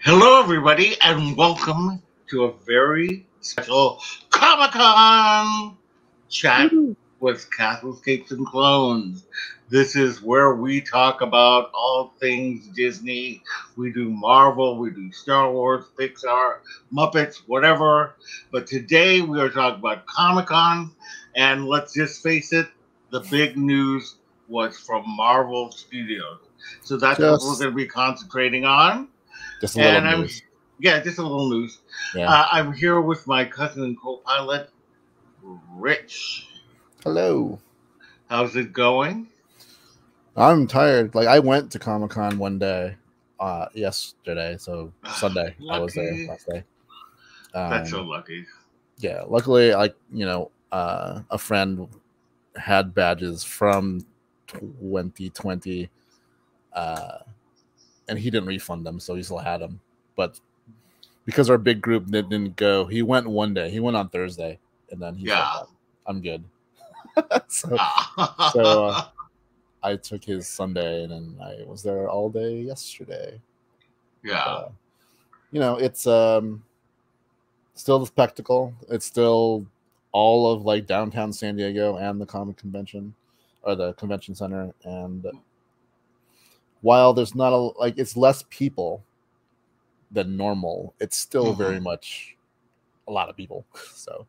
Hello, everybody, and welcome to a very special Comic Con chat Woo. with Castles, Capes, and Clones. This is where we talk about all things Disney. We do Marvel, we do Star Wars, Pixar, Muppets, whatever. But today we are talking about Comic Con, and let's just face it, the big news was from Marvel Studios. So that's what we're Just, going to be concentrating on. just a little And I'm, news. yeah, just a little news. Yeah. I'm here with my cousin and co-pilot, Rich. Hello. How's it going? I'm tired. Like I went to Comic Con one day, yesterday. So Sunday, I was there Lucky. last day. That's so Um, lucky. yeah. Luckily, a friend had badges from 2020, uh, and he didn't refund them, so he still had them. But because our big group didn't go, he went one day. He went on Thursday, and then he's like, Yeah. "I'm good." so I took his Sunday, and then I was there all day yesterday. Yeah. But, it's still the spectacle. It's still all of like downtown San Diego and the comic convention or the convention center. And while there's not it's less people than normal, it's still very much a lot of people. So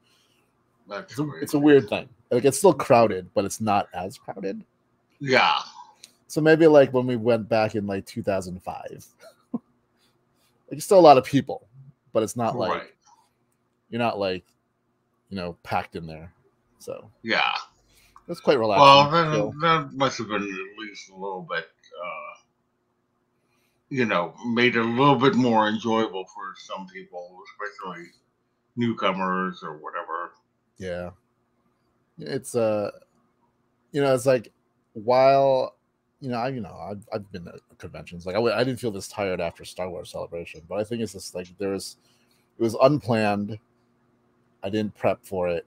That's it's crazy. a weird thing. Like it's still crowded, but it's not as crowded. Yeah. So maybe like when we went back in like 2005, like it's still a lot of people, but it's not like Right. you're not like packed in there. So Yeah. it's quite Well, relaxing. then So that must have been at least a little bit, made it a little bit more enjoyable for some people, especially newcomers or whatever. yeah, it's it's like while I've been at conventions. Like I didn't feel this tired after Star Wars Celebration, but I think it's just like it was unplanned. I didn't prep for it,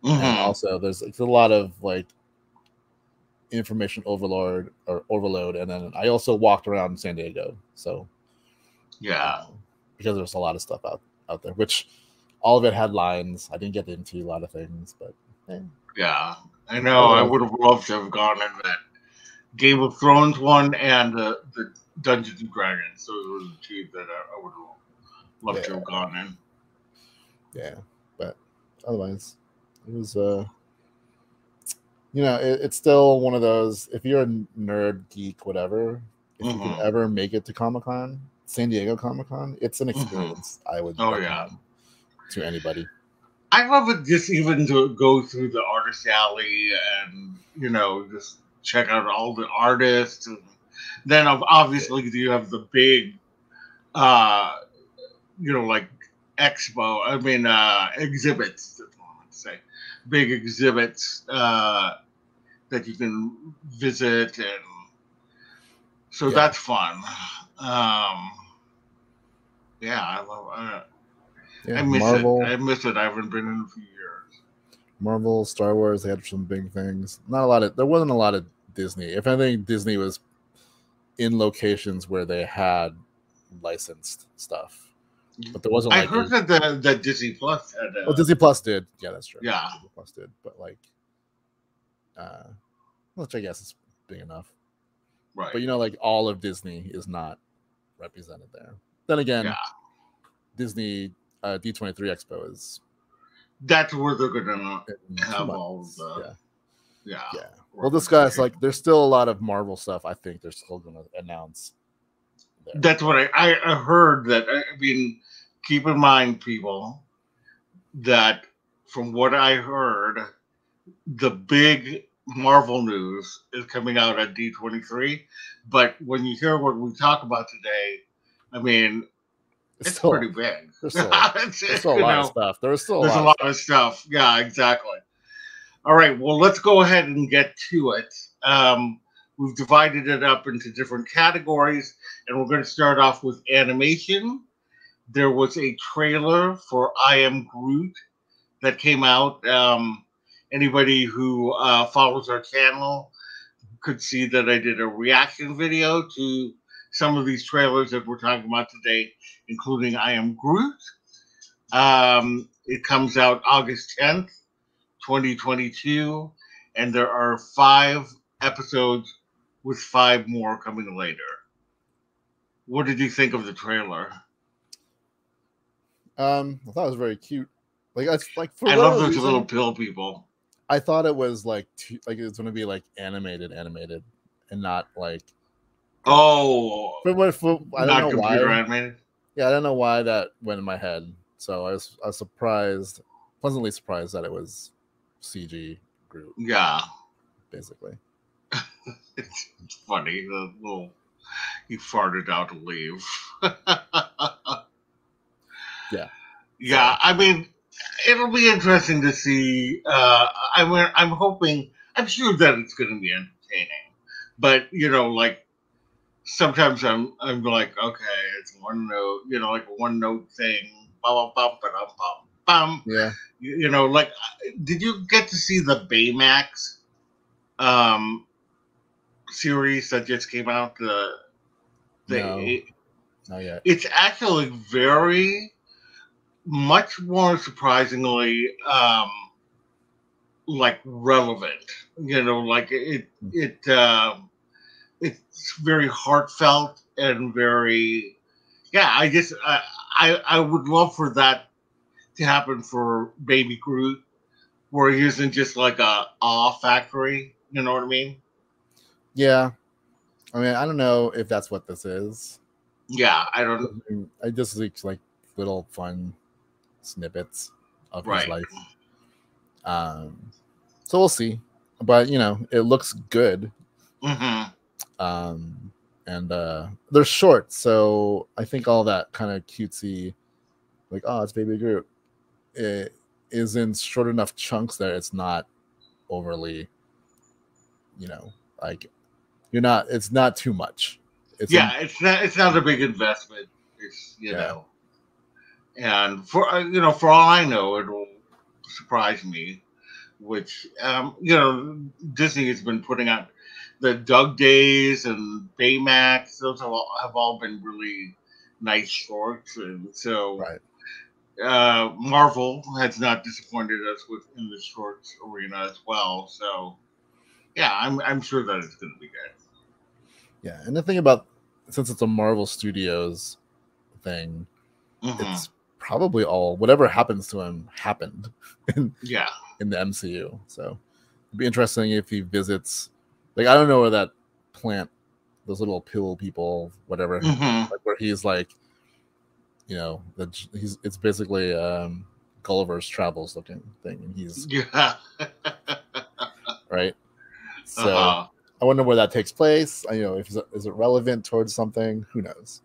and Mm-hmm. also there's a lot of like information overload, and then I also walked around San Diego, so Yeah. because there's a lot of stuff out there, which all of it had lines. I didn't get into a lot of things, but Yeah. I know. I otherwise, would have loved to have gone in that Game of Thrones one and the Dungeons and Dragons. Those were the two that I would have loved to yeah, have gone in. yeah. But otherwise, it was it's still one of those. If you're a nerd, geek, whatever, if you can Mm-hmm. ever make it to Comic Con, San Diego Comic Con, it's an Mm-hmm. experience I would Oh yeah. recommend to anybody. I love it just even to go through the artist alley and just check out all the artists. And then obviously you have the big, uh, like expo. I mean exhibits. That's what I want to say. Big exhibits that you can visit, and so Yeah, that's fun. Um, yeah, I yeah. miss it. I miss it. I haven't been in a few years. Marvel, Star Wars, they had some big things. Not a lot of. There wasn't a lot of Disney. If anything, Disney was in locations where they had licensed stuff, but there wasn't I like heard a. that Disney Plus had Well, Disney Plus did. Yeah, that's true. yeah, Disney Plus did, but like, uh, which I guess is big enough. But right, like all of Disney is not represented there. Then yeah. again, Disney D23 Expo is That's where they're gonna in two have all months. the Yeah, yeah yeah. Well, this guy's representation. like, there's still a lot of Marvel stuff. I think they're still going to announce there. That's what I heard. That I mean, keep in mind, people, that from what I heard, the big Marvel news is coming out at D23. But when you hear what we talk about today, I mean, It's it's pretty still big. there's still It's, there's still a you lot of know, stuff. There's still a there's a lot of lot stuff. of stuff. Yeah, exactly. All right, well, let's go ahead and get to it. We've divided it up into different categories, and we're going to start off with animation. There was a trailer for I Am Groot that came out. Anybody who follows our channel could see that I did a reaction video to some of these trailers that we're talking about today, including I Am Groot. It comes out August 10th, 2022, and there are 5 episodes with 5 more coming later. What did you think of the trailer? I thought it was very cute. Like it's like for I whatever love those reason, little pill people. I thought it was like it's going to be like animated, and not like. Oh, I don't not know computer why. animated. Yeah, I don't know why that went in my head. So I was surprised, pleasantly surprised that it was CG Groot, Yeah, basically. it's funny. The little he farted out to leave. Yeah. Yeah, I mean, it'll be interesting to see. I'm hoping. I'm sure that it's going to be entertaining, but like sometimes I'm like, okay, it's one note, like a one note thing. Bum, bum, bum, bum, bum, bum. Yeah. Like, did you get to see the Baymax um, series that just came out? No, The not yet. It's actually very much more surprisingly like relevant. Like it's very heartfelt and very yeah. I would love for that to happen for Baby Groot, where he isn't just like a awe factory. You know what I mean? Yeah. I mean, I don't know if that's what this is. Yeah, I don't. I just like little fun snippets of his Right. life. So we'll see. But it looks good. Mm-hmm. And they're short, so I think all that kind of cutesy, like it's Baby Groot, it is in short enough chunks that it's not overly, like it's not too much. It's not a big investment. It's Yeah. and for all I know, it'll surprise me. Which Disney has been putting out the Doug Days and Baymax. Those have all been really nice shorts, and so Right. Marvel has not disappointed us in the shorts arena as well. So yeah, I'm sure that it's going to be good. Yeah, and the thing about, since it's a Marvel Studios thing, Mm-hmm. it's probably all whatever happens to him happened in Yeah. the MCU. So it'd be interesting if he visits. Like I don't know where that plant, those little pill people, whatever, Mm-hmm. like where he's like, it's basically Gulliver's Travels looking thing, and he's Yeah. right. So Uh-huh. I wonder where that takes place. If is it relevant towards something? Who knows?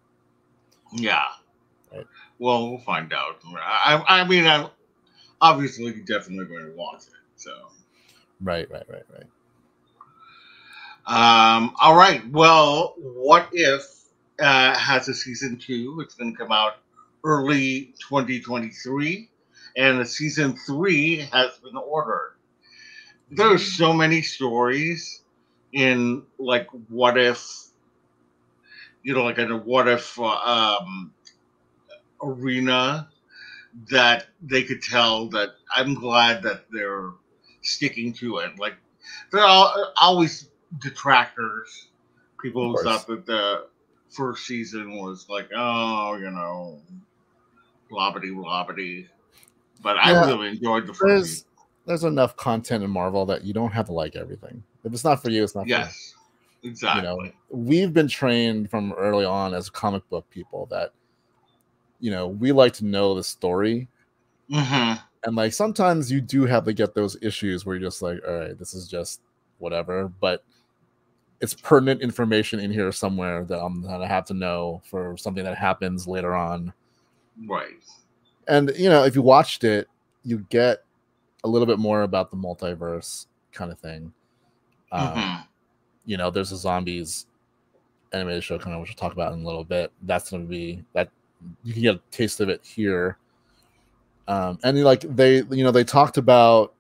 Yeah. Right. Well, we'll find out. I mean, I'm obviously definitely going to watch it. So. Right. All right. Well, what if has a season 2? It's going to come out early 2023, and the season 3 has been ordered. There's so many stories in like what if, like in a what if arena that they could tell that I'm glad that they're sticking to it. Like there are always detractors, people Of who course. thought that the first season was like, oh, blobbity blobbity. But I Yeah, really enjoyed the first season. there's enough content in Marvel that you don't have to like everything. If it's not for you, it's not for you. Yes, exactly. We've been trained from early on as comic book people that we like to know the story. Mm-hmm. And like sometimes you do have to get those issues where you're just like, all right, this is just whatever, but it's pertinent information in here somewhere that I'm gonna have to know for something that happens later on. Right. And if you watched it, you get a little bit more about the multiverse kind of thing. There's a zombies animated show coming, which we'll talk about in a little bit. That's going to be that you can get a taste of it here. And they talked about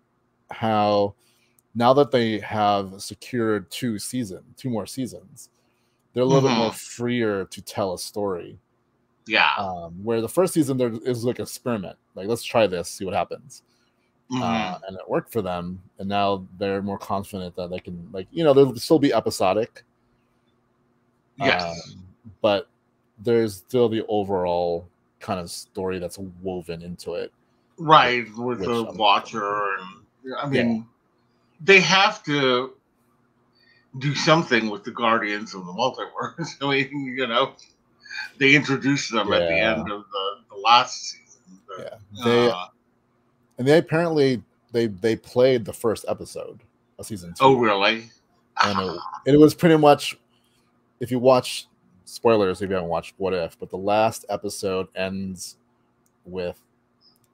how now that they have secured 2 more seasons, they're a little bit more freer to tell a story. Yeah. Where the first season there is like an experiment, like let's try this, see what happens. And it worked for them, and now they're more confident that they can, like, you know, they'll still be episodic. Yes. But there's still the overall kind of story that's woven into it. Right, with the Watcher, and I mean, they have to do something with the Guardians of the Multiverse. I mean, you know, they introduced them at the end of the last season. They apparently they played the first episode of season 2. Oh, really? And it was pretty much, if you watch, spoilers if you haven't watched What If, but the last episode ends with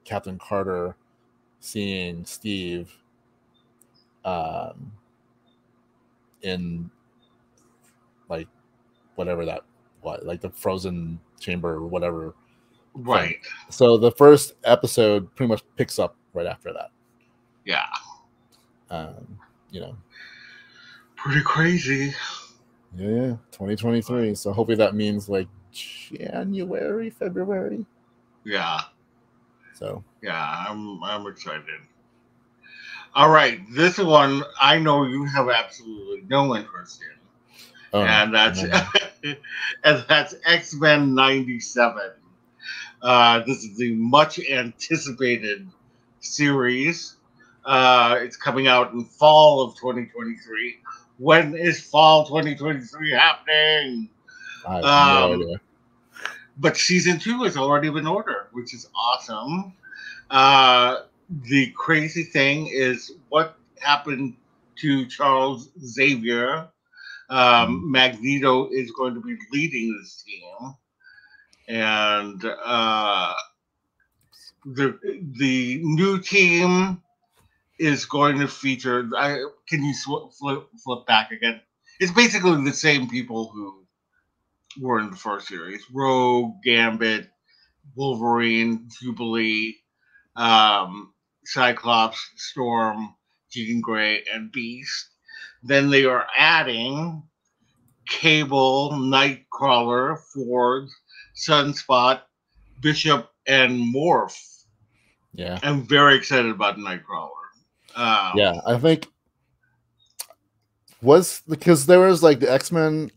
Captain Carter seeing Steve in like whatever that was, like the frozen chamber or whatever. Right. So the first episode pretty much picks up right after that. Yeah. You know, pretty crazy. Yeah, 2023. So hopefully that means like January, February. Yeah. So yeah, I'm excited. All right, this one I know you have absolutely no interest in, and that's and that's X-Men '97. This is the much anticipated series. It's coming out in fall of 2023. When is fall 2023 happening? I have no idea. But season 2 has already been ordered, which is awesome. The crazy thing is what happened to Charles Xavier. Magneto is going to be leading this team, and the new team is going to feature. Can you flip back again? It's basically the same people who were in the first series: Rogue, Gambit, Wolverine, Jubilee, Cyclops, Storm, Jean Grey, and Beast. Then they are adding Cable, Nightcrawler, Ford, Sunspot, Bishop, and Morph. Yeah, I'm very excited about Nightcrawler. Yeah, I think because there was like the X-Men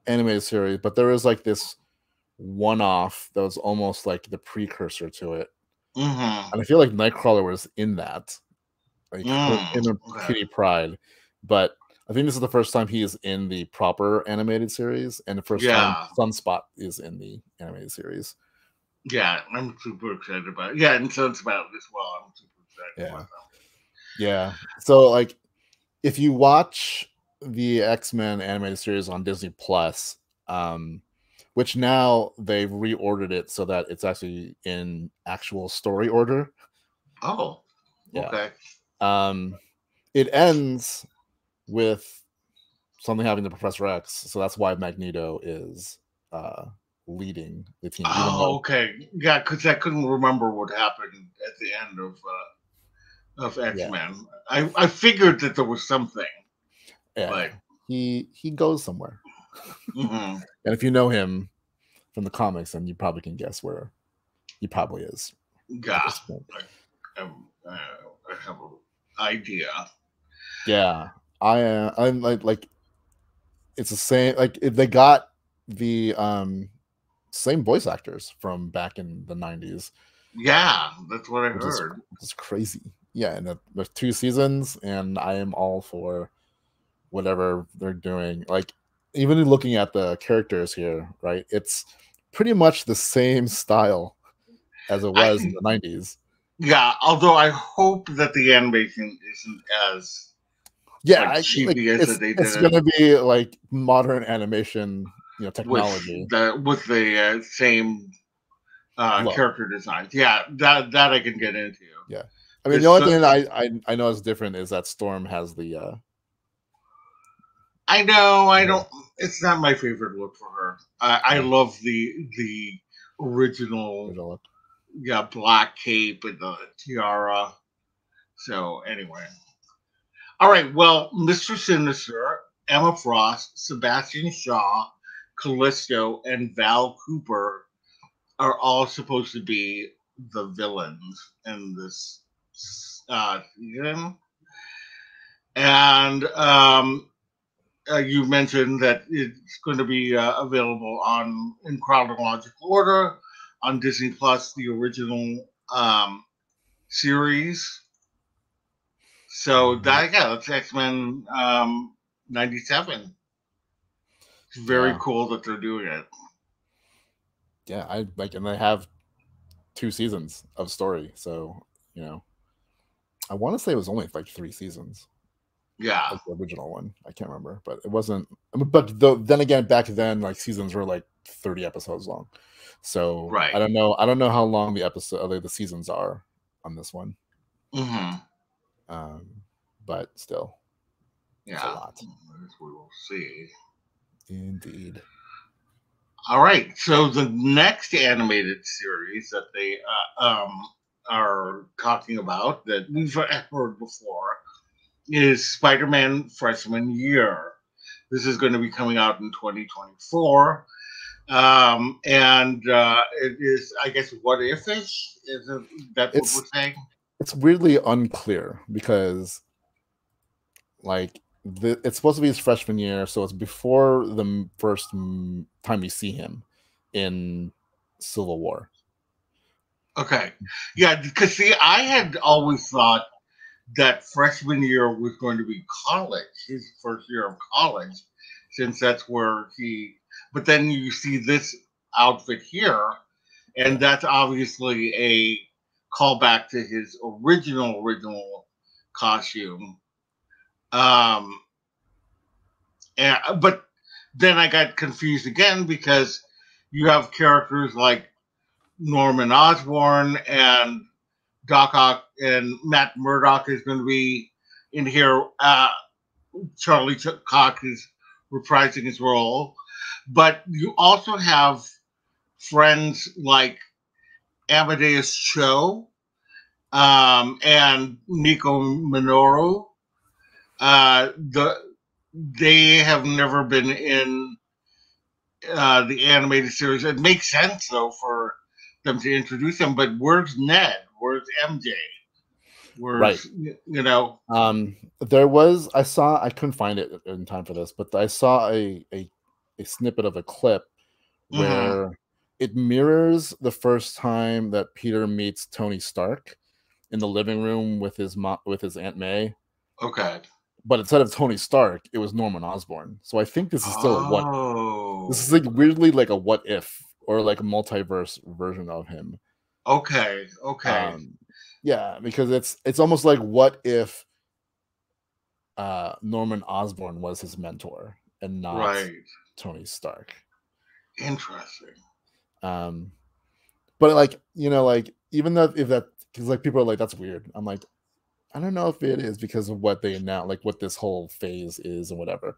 animated series, but there was like this one-off that was almost like the precursor to it. And I feel like Nightcrawler was in that, like in a Kitty Pryde, but I think this is the first time he is in the proper animated series, and the first time Sunspot is in the animated series. Yeah, I'm super excited about it. Yeah, and Sunspot as well. I'm super excited about that. Yeah. So like if you watch the X-Men animated series on Disney Plus, which now they've reordered it so that it's actually in actual story order. Oh. Okay. It ends with something happening to Professor X, so that's why Magneto is leading the team. Okay. Yeah, because I couldn't remember what happened at the end of X-Men. Yeah. I figured that there was something. Yeah, but he goes somewhere. And if you know him from the comics, then you probably can guess where he probably is. Yeah, I have an idea. Yeah, I'm like it's the same. Like they got the same voice actors from back in the 90s. Yeah, that's what I heard. It's crazy. Yeah, and there's 2 seasons, and I am all for whatever they're doing. Like even looking at the characters here, right? It's pretty much the same style as it was in the 90s. Yeah, although I hope that the animation isn't as cheapy as they did. It's going to be like modern animation, technology with the same character designs. Yeah, that I can get into. Yeah, I mean the only thing I know is different is that Storm has the. I know. I don't. It's not my favorite look for her. I love the original. Yeah, black cape and the tiara. So anyway, all right. Well, Mr. Sinister, Emma Frost, Sebastian Shaw, Callisto, and Val Cooper are all supposed to be the villains in this season. And you mentioned that it's going to be available in chronological order on Disney Plus, the original series. So that's X-Men 97. It's very cool that they're doing it. Yeah, I like, and they have 2 seasons of story, so I want to say it was only like 3 seasons. Yeah, like the original one. I can't remember, but it wasn't. But then again, back then, like seasons were like 30 episodes long. So right. I don't know how long the seasons are on this one. Mm-hmm. But still, it's a lot. We will see. Indeed. All right. So the next animated series that they are talking about that we've heard before is Spider-Man Freshman Year. This is going to be coming out in 2024. And it is, I guess, what if-ish? Is that what we're saying? It's weirdly unclear because, like, it's supposed to be his freshman year, so it's before the first time we see him in Civil War. Okay. Yeah, because see, I had always thought that freshman year was going to be college, his first year of college, since that's where but then you see this outfit here, and that's obviously a callback to his original costume. But then I got confused again because you have characters like Norman Osborn and Doc Ock, and Matt Murdock is going to be in here. Charlie Cox is reprising his role, but you also have friends like Amadeus Cho and Nico Minoru. They have never been in the animated series. It makes sense though for them to introduce them, but where's Ned? Where's MJ? Right. There was, I couldn't find it in time for this, but I saw a snippet of a clip where it mirrors the first time that Peter meets Tony Stark in the living room with his Aunt May. Okay. But instead of Tony Stark, it was Norman Osborn. So I think this is still a what. This is like weirdly like a what if or like a multiverse version of him. Okay. Yeah, because it's almost like what if Norman Osborn was his mentor and not Tony Stark. Interesting. But like even though if that, because like people are like, that's weird. I'm like, I don't know if it is because of what they announced, like what this whole phase is and whatever.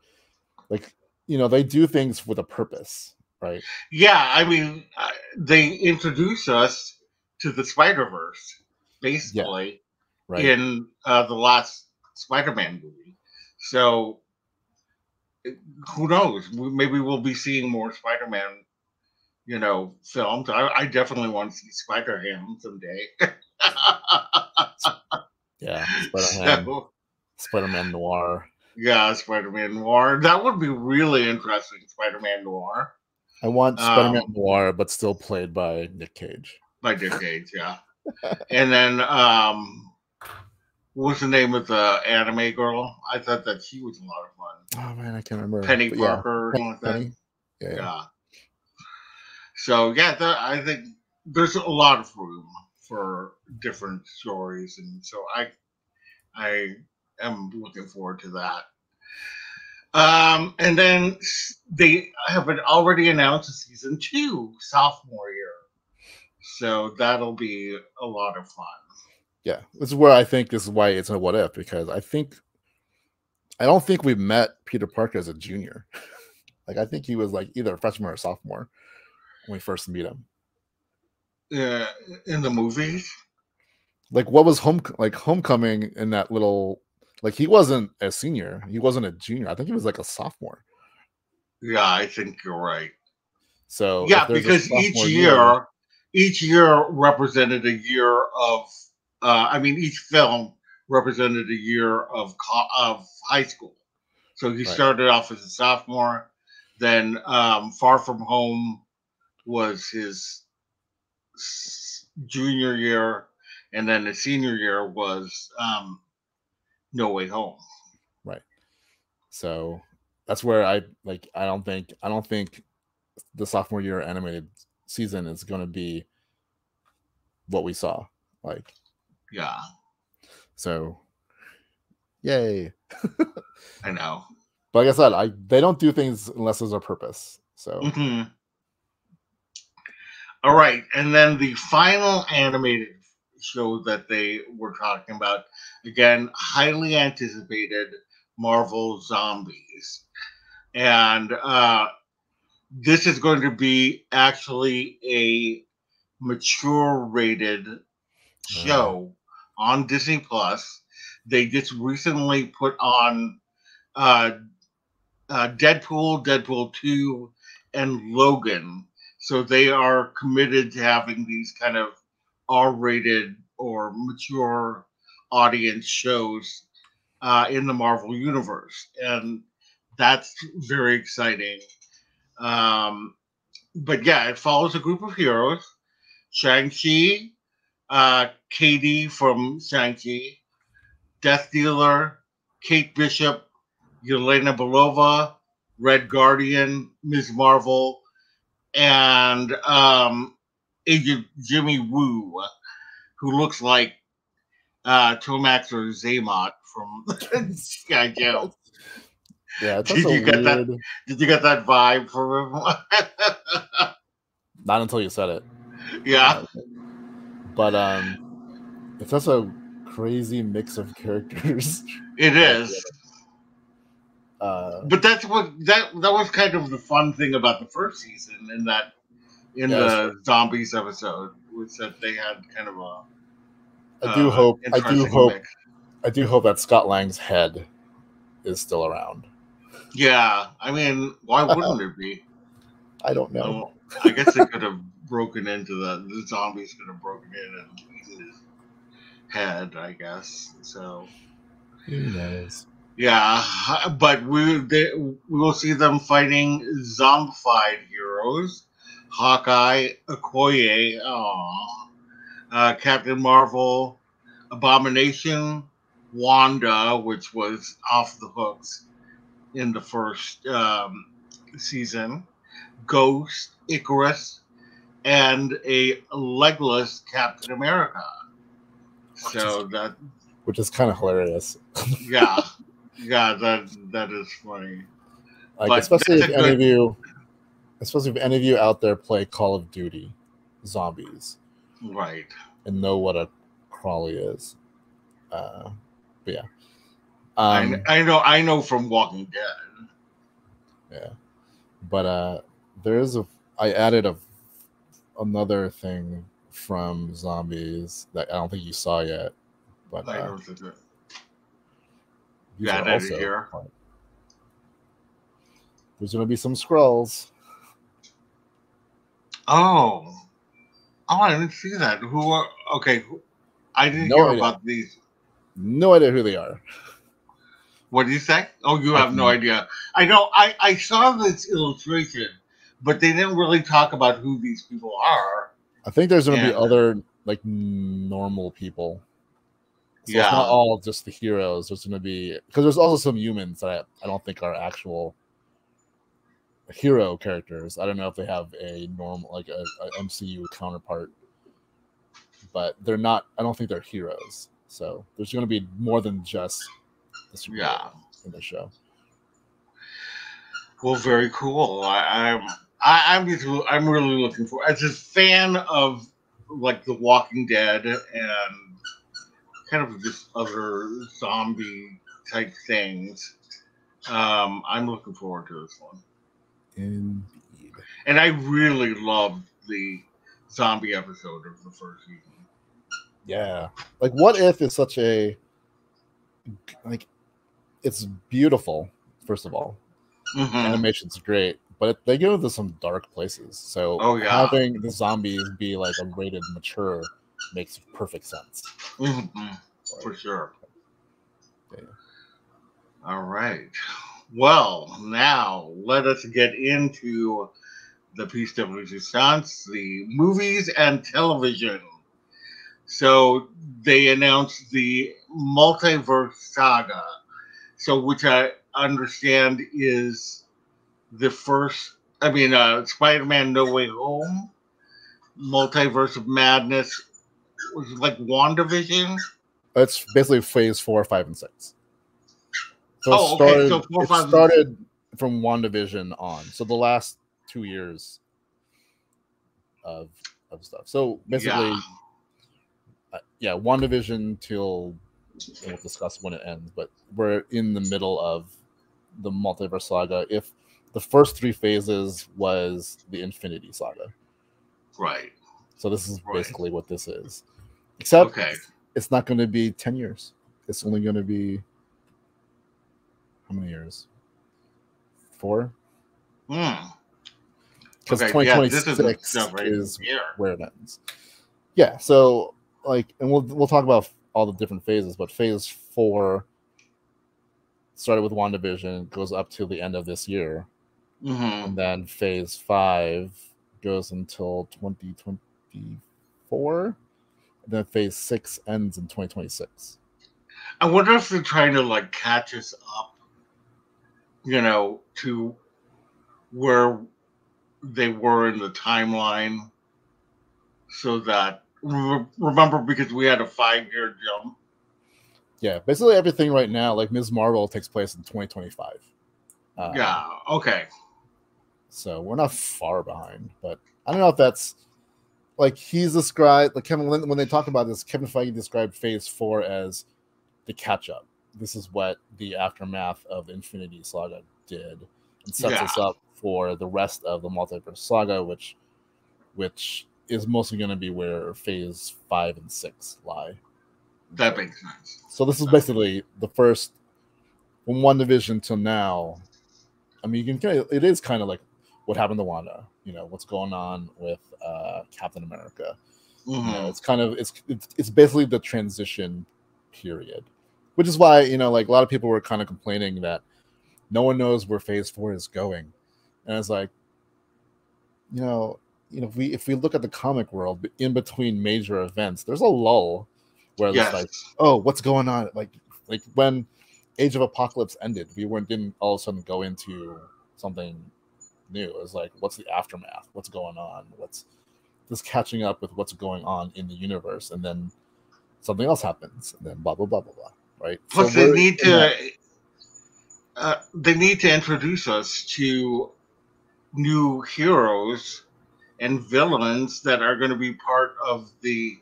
Like, they do things with a purpose, right? Yeah, I mean, they introduce us to the Spider-Verse, basically, in the last Spider-Man movie. So, who knows? Maybe we'll be seeing more Spider-Man, films. I definitely want to see Spider-Ham someday. Yeah, Spider-Man. Spider-Man Noir. Yeah, Spider-Man Noir. That would be really interesting, Spider-Man Noir. I want Spider-Man Noir, but still played by Nick Cage. By Nick Cage, yeah. And then, what's the name of the anime girl? I thought that she was a lot of fun. Oh, man, I can't remember. Penny Parker or something like that. Yeah. So, I think there's a lot of room for different stories. And so I am looking forward to that. And then they have already announced a season 2, sophomore year. So that'll be a lot of fun. Yeah, this is where I think this is why it's a what if, because I don't think we met Peter Parker as a junior. Like, I think he was like either a freshman or a sophomore when we first meet him. Yeah, in the movies. Like, what was Homecoming in that little? Like, he wasn't a senior. He wasn't a junior. I think he was like a sophomore. Yeah, I think you're right. So if Yeah, there's a because sophomore year, each year represented a year of. I mean, each film represented a year of high school. So he right, started off as a sophomore. Then Far From Home was his junior year, and then the senior year was No Way Home. right. So that's where I like. I don't think the sophomore year animated season is going to be what we saw. Like, Yeah, so, yay. I know. But like I said, they don't do things unless there's a purpose. So, Hmm. All right, and then the final animated show that they were talking about, again, highly anticipated Marvel Zombies. And this is going to be actually a mature rated show on Disney Plus. They just recently put on uh, Deadpool, Deadpool 2, and Logan. So they are committed to having these kind of R rated or mature audience shows in the Marvel Universe. And that's very exciting. Um, but yeah, it follows a group of heroes: Shang-Chi, Katie from Shang-Chi, Death Dealer, Kate Bishop, Yelena Belova, Red Guardian, Ms. Marvel, and Agent Jimmy Woo, who looks like Tomax or Zaymot from Sky Joe. yeah, it's such Did a you get that? weird. Did you get that vibe from him? Not until you said it. Yeah, But it's such a crazy mix of characters. it Like, is. uh, But that's what that was kind of the fun thing about the first season, in yeah, the zombies episode, was that they had kind of a I do hope. interesting mix. I do hope that Scott Lang's head is still around. Yeah, I mean, why wouldn't it be? I don't know. Oh, I guess they could have broken into the zombies could have broken in and eaten his head. I guess so. Who knows? Yeah, but we will see them fighting zombified heroes: Hawkeye, Okoye, Captain Marvel, Abomination, Wanda, which was off the hooks in the first season, Ghost, Icarus, and a legless Captain America. So that, Which is kind of hilarious. yeah, yeah, that is funny. Like, But that's a good, especially if any of you out there play Call of Duty Zombies right. and know what a crawly is. But yeah. I know from Walking Dead. Yeah. But I added another thing from Zombies that I don't think you saw yet. But I don't think that. these Yeah, are that is also here. there's going to be some scrolls. Oh, I didn't see that. Who are okay? I didn't No hear idea. about these. No idea who they are. What did you say? Oh, you I have no idea. I know. I saw this illustration, but they didn't really talk about who these people are. I think there's going to be And other like normal people. So it's not yeah, all just the heroes. There's going to be because there's also some humans that I don't think are actual hero characters. I don't know if they have a normal like a MCU counterpart, but they're not. I don't think they're heroes. So there's going to be more than just the superheroes in the show. well, very cool. I'm really looking for. As a fan of like The Walking Dead and kind of just other zombie type things, I'm looking forward to this one. Indeed. And I really loved the zombie episode of the first season. Yeah. Like, what if it's such a like? It's beautiful. First of all, Mm-hmm. animation's great, but they go into some dark places. So Oh yeah. having the zombies be like a rated mature makes perfect sense. Mm-hmm. For sure. Yeah. All right. Well, now let us get into the piece de resistance, the movies and television. So they announced the multiverse saga. So, which I understand is the first. I mean, Spider-Man: No Way Home, Multiverse of Madness was like WandaVision. It's basically phase 4, 5, and 6. So Oh, okay. So four, it five, and six. started from WandaVision on. So the last 2 years of stuff. So Yeah, basically, yeah, WandaVision till, and we'll discuss when it ends, but we're in the middle of the multiverse saga. If the first 3 phases was the Infinity Saga, right, so this is right. basically what this is. Except Okay. it's not going to be 10 years. It's only going to be how many years? 4? Hmm. Because Okay. Yeah, this is the 2026 stuff right is here. where it ends. Yeah, so like, and we'll talk about all the different phases, but phase 4 started with WandaVision, goes up to the end of this year, Mm-hmm. and then phase 5 goes until 2024, and then phase 6 ends in 2026. I wonder if they're trying to like catch us up, to where they were in the timeline, so that remember because we had a 5-year jump. Yeah, basically everything right now, like Ms. Marvel, takes place in 2025. Yeah. Okay. So we're not far behind, but I don't know if that's like he's described, like Kevin, when they talk about this, Kevin Feige described phase 4 as the catch up. This is what the aftermath of the Infinity Saga did, and sets Yeah, us up for the rest of the multiverse saga, which is mostly going to be where phase 5 and 6 lie. that makes sense. So this is basically the first from WandaVision till now. I mean, you can it is kind of like what happened to Wanda. What's going on with Captain America. Mm-hmm. It's kind of it's basically the transition period, which is why like a lot of people were kind of complaining that no one knows where phase 4 is going, and it's like if we look at the comic world in between major events, there's a lull where it's Yes. like, oh, what's going on? Like when Age of Apocalypse ended, didn't all of a sudden go into something new. It was like, what's the aftermath? What's going on? What's just catching up with what's going on in the universe, and then something else happens, and then blah blah blah blah blah. Right. So Plus, they we're need in that. to introduce us to new heroes and villains that are going to be part of the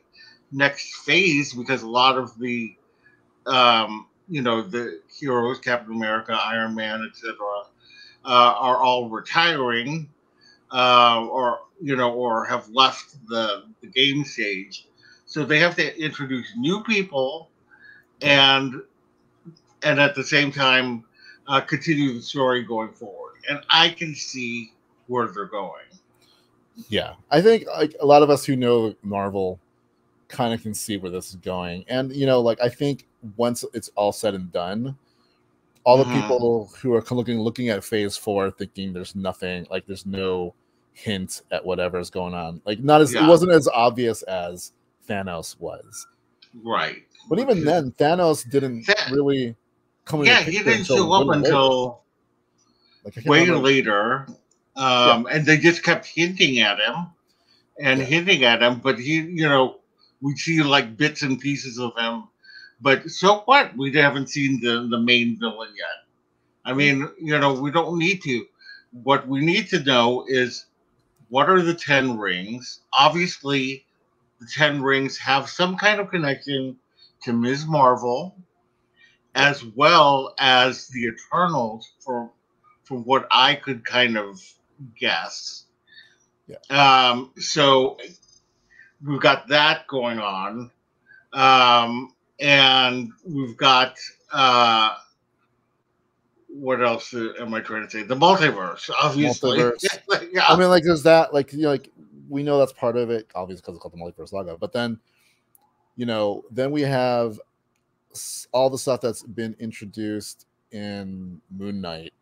next phase because a lot of the the heroes, Captain America, Iron Man, etc., are all retiring, or have left the game stage. So they have to introduce new people and at the same time continue the story going forward. And I can see where they're going. Yeah, I think like a lot of us who know Marvel kind of can see where this is going, and like I think once it's all said and done, all the Mm-hmm. people who are looking at phase 4 thinking there's nothing, like there's no hint at whatever is going on, like it Yeah, wasn't as obvious as Thanos was. right. But even Because then, Thanos didn't that, really come into yeah, he picture didn't until show up way later. until Like I can't way remember. later, Yeah, and they just kept hinting at him and yeah, hinting at him. But we see like bits and pieces of him. But so what? We haven't seen the main villain yet. I yeah, mean, we don't need to. What we need to know is what are the 10 rings? Obviously, the 10 rings have some kind of connection to Ms. Marvel, yeah, as well as the Eternals, from what I could kind of guess. yeah. So we've got that going on. And we've got what else am I trying to say? The multiverse, obviously. Multiverse. Yeah. I mean, like, there's that. Like, like we know that's part of it, obviously, because it's called the multiverse saga. But then, then we have all the stuff that's been introduced in Moon Knight,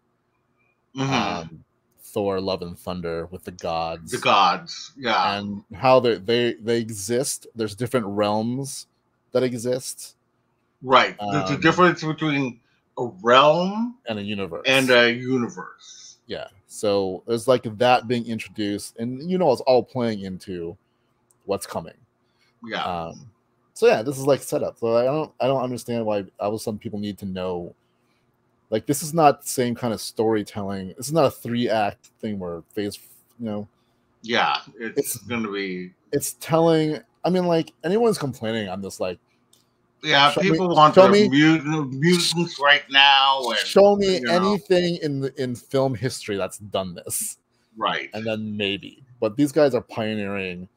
Thor: Love and Thunder with the gods. The gods, yeah. And how they exist. There's different realms that exist. Right. There's a difference between a realm and a universe. Yeah. So there's like that being introduced, and it's all playing into what's coming. Yeah. So yeah, this is like setup. So I don't understand why all of a sudden people need to know. Like, this is not the same kind of storytelling. This is not a 3-act thing where phase, Yeah, it's gonna be. It's telling. I mean, like, anyone's complaining on this, like. Yeah, people want the mutants right now. And, show me anything in film history that's done this. Right. And then maybe. But these guys are pioneering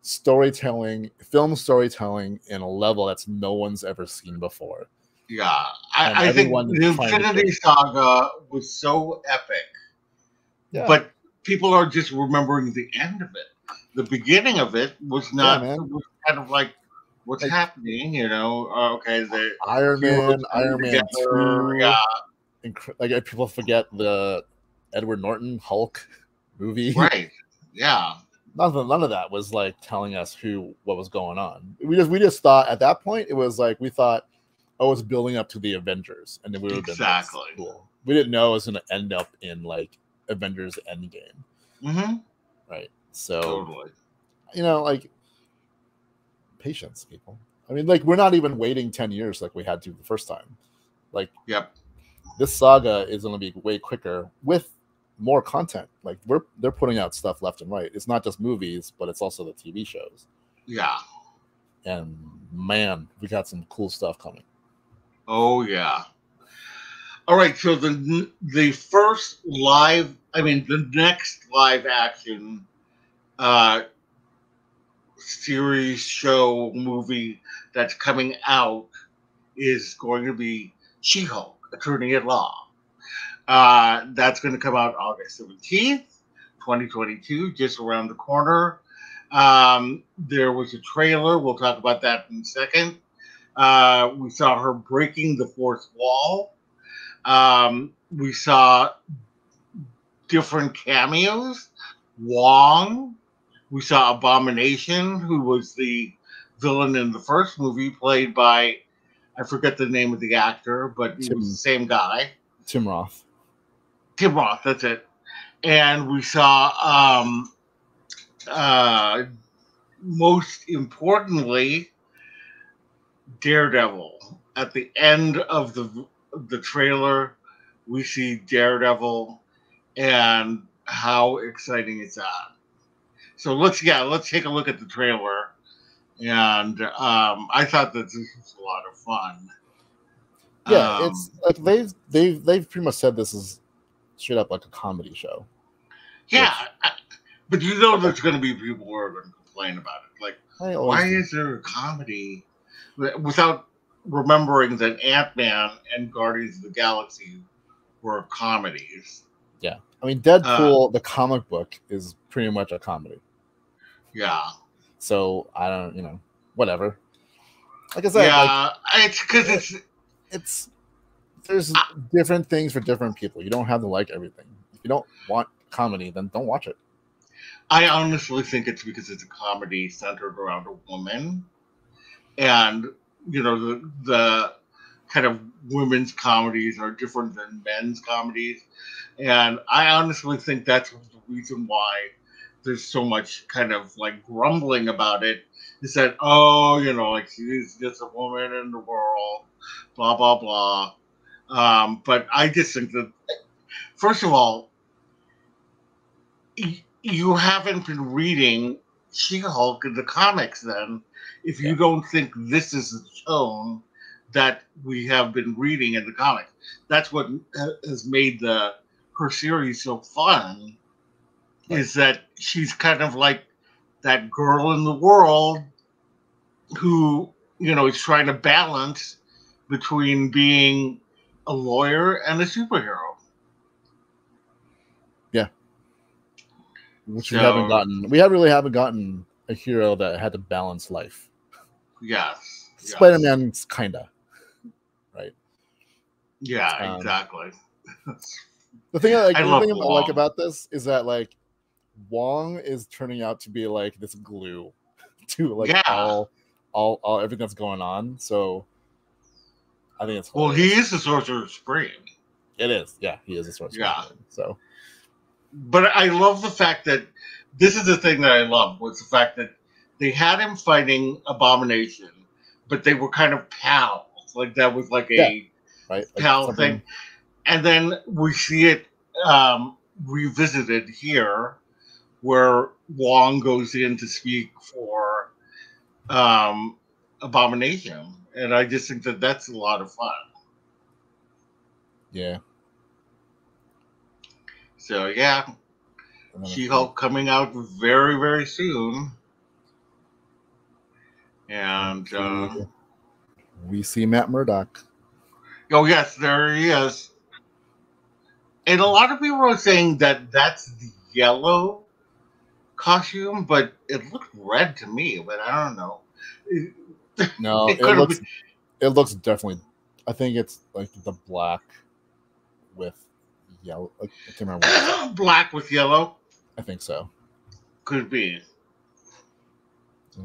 film storytelling in a level that's no one's ever seen before. Yeah. I think the Infinity Saga was so epic. Yeah. But people are just remembering the end of it. The beginning of it was not. It was kind of like, what's happening? Okay, the Iron Man 2. Yeah. Like, people forget the Edward Norton Hulk movie. Right. Yeah. None of that was like telling us what was going on. We just thought at that point it was like we thought, oh, it's building up to the Avengers, and then we would have been like, cool. We didn't know it was going to end up in like Avengers Endgame. Mm-hmm. Right. So totally. Like, patience, people. I mean, like, we're not even waiting 10 years like we had to the first time. Like, yep. This saga is going to be way quicker with more content. Like, they're putting out stuff left and right. It's not just movies, but it's also the TV shows. Yeah. And man, we got some cool stuff coming. Oh yeah. All right. So the next live action series, show, movie that's coming out is going to be She-Hulk, Attorney at Law. That's going to come out August 17th, 2022, just around the corner. There was a trailer. We'll talk about that in a second. We saw her breaking the fourth wall. We saw different cameos. Wong. We saw Abomination, who was the villain in the first movie, played by, I forget the name of the actor, but he was the same guy. Tim Roth. Tim Roth, that's it. And we saw, most importantly, Daredevil. At the end of the trailer, we see Daredevil and how exciting it's at. So let's take a look at the trailer. And I thought that this was a lot of fun. Yeah, it's like they've pretty much said this is straight up like a comedy show. Yeah, but there's going to be people who are going to complain about it. Like, why is there a comedy? Without remembering that Ant-Man and Guardians of the Galaxy were comedies. Yeah. I mean, Deadpool, the comic book, is pretty much a comedy. Yeah. So, I don't, whatever. Like I said, it's because it's there's different things for different people. You don't have to like everything. If you don't want comedy, then don't watch it. I honestly think it's because it's a comedy centered around a woman. And, the kind of women's comedies are different than men's comedies. And I honestly think that's the reason why there's so much kind of like grumbling about it. Is that, like she's just a woman in the world, blah, blah, blah. But I just think that, first of all, you haven't been reading She-Hulk in the comics then, if you don't think this is the tone that we have been reading in the comics. That's what has made her series so fun, is that she's kind of like that girl in the world who, is trying to balance between being a lawyer and a superhero. Yeah, which we haven't So gotten. We haven't gotten a hero that had to balance life. yes. Spider-Man's kinda right. Yeah, Um, exactly. the thing I the love thing I like Wong. about this is that like Wong is turning out to be like this glue to like Yeah. all everything that's going on. So I think it's Well, he hilarious. is the Sorcerer Supreme. It is, yeah, he is a sorcerer. Yeah. So But I love the fact that this is the thing that I love was the fact that they had him fighting Abomination, but they were kind of pals. Like that was like yeah, a right, like pal thing. something. And then we see it revisited here, where Wong goes in to speak for um, Abomination, and I just think that that's a lot of fun. Yeah, So yeah, and then She-Hulk coming out very very soon, and we see Matt Murdock. oh yes, there he is. And a lot of people are saying that that's the yellow costume, but it looked red to me. But I don't know. No, It could have been it looks definitely. I think it's like the black with yellow. I can't remember what it's like. black with yellow. I think so. Could be.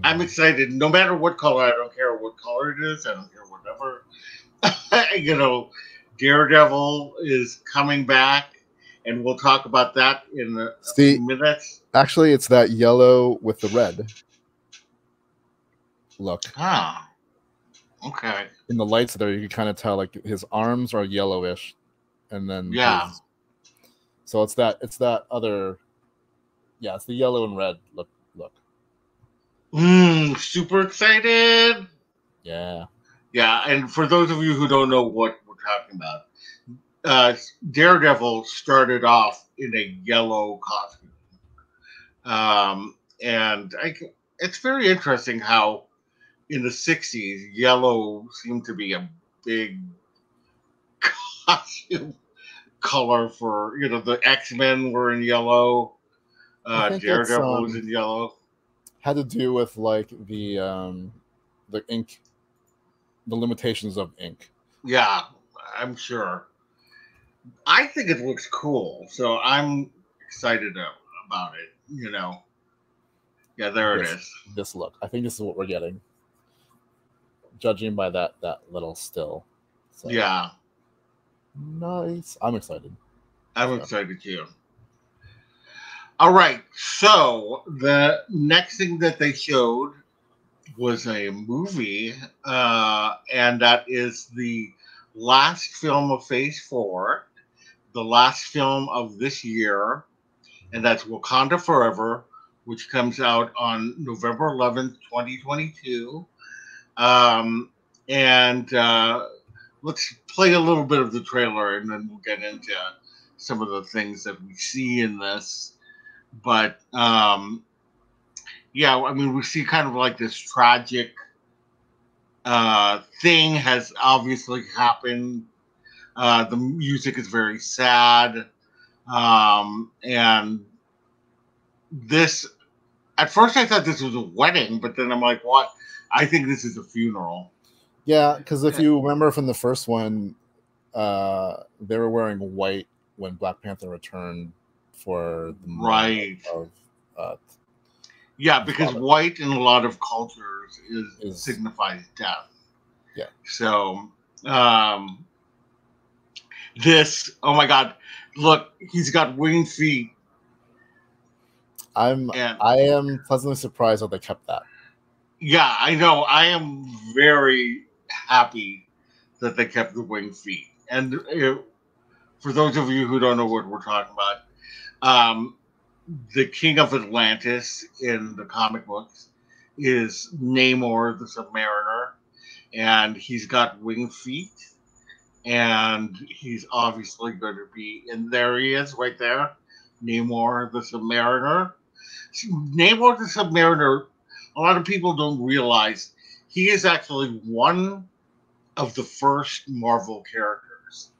I'm excited. No matter what color, I don't care what color it is. I don't care whatever. you know, Daredevil is coming back, and we'll talk about that in a See, few minutes. actually, it's that yellow with the red. Look. Ah, okay. In the lights there, you can kind of tell like his arms are yellowish, and then Yeah. So it's that other. Yeah, it's the yellow and red. Look. Super excited. Yeah. Yeah, and for those of you who don't know what we're talking about, Daredevil started off in a yellow costume. And it's very interesting how in the 60s, yellow seemed to be a big costume color for, the X-Men were in yellow, I think it's Daredevil was in yellow. had to do with like the ink, the limitations of ink. Yeah, I'm sure. I think it looks cool, so I'm excited about it. Yeah, there it is. This look, I think this is what we're getting, judging by that little still. So, yeah, nice. I'm excited. I'm excited too. All right, so the next thing that they showed was a movie, and that is the last film of Phase 4, the last film of this year, and that's Wakanda Forever, which comes out on November 11th, 2022. And let's play a little bit of the trailer, and then we'll get into some of the things that we see in this. But yeah, I mean, we see kind of like this tragic thing has obviously happened. The music is very sad. And this, at first I thought this was a wedding, but then I'm like, what? I think this is a funeral. Yeah, because if you remember from the first one, they were wearing white when Black Panther returned for the right of yeah, because white in a lot of cultures signifies death. Yeah. So this, oh my God, look, he's got winged feet. I am pleasantly surprised that they kept that. Yeah, I know. I am very happy that they kept the winged feet. And for those of you who don't know what we're talking about, the king of Atlantis in the comic books is Namor the Submariner, and he's got winged feet, and he's obviously going to be, and there he is right there, Namor the Submariner. Namor the Submariner, a lot of people don't realize he is actually one of the first Marvel characters.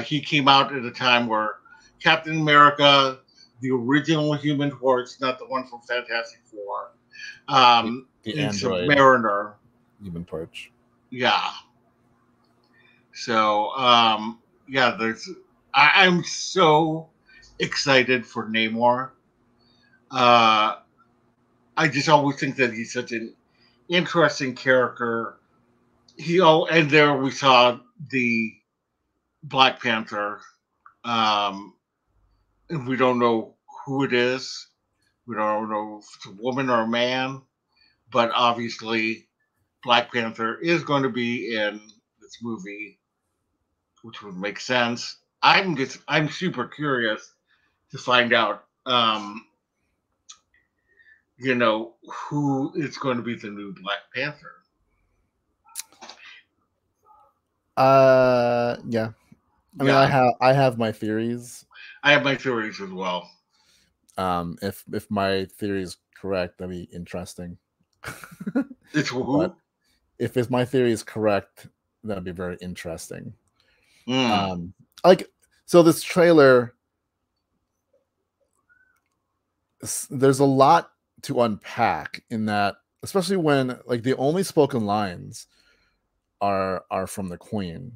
He came out at a time where Captain America, the original Human Torch, not the one from Fantastic Four, The and android Submariner. Human Torch. Yeah. So, yeah, I'm so excited for Namor. Uh, I just always think that he's such an interesting character. And there we saw the Black Panther. Um, and we don't know who it is. We don't know if it's a woman or a man, but obviously Black Panther is going to be in this movie, which would make sense. I'm super curious to find out, who is going to be the new Black Panther. Yeah. I mean, Yeah, I have my theories. I have my theories as well. If my theory is correct, that'd be interesting. It's But who? if my theory is correct, that'd be very interesting. Mm. Like, so this trailer, there's a lot to unpack in that, especially when like the only spoken lines are from the Queen.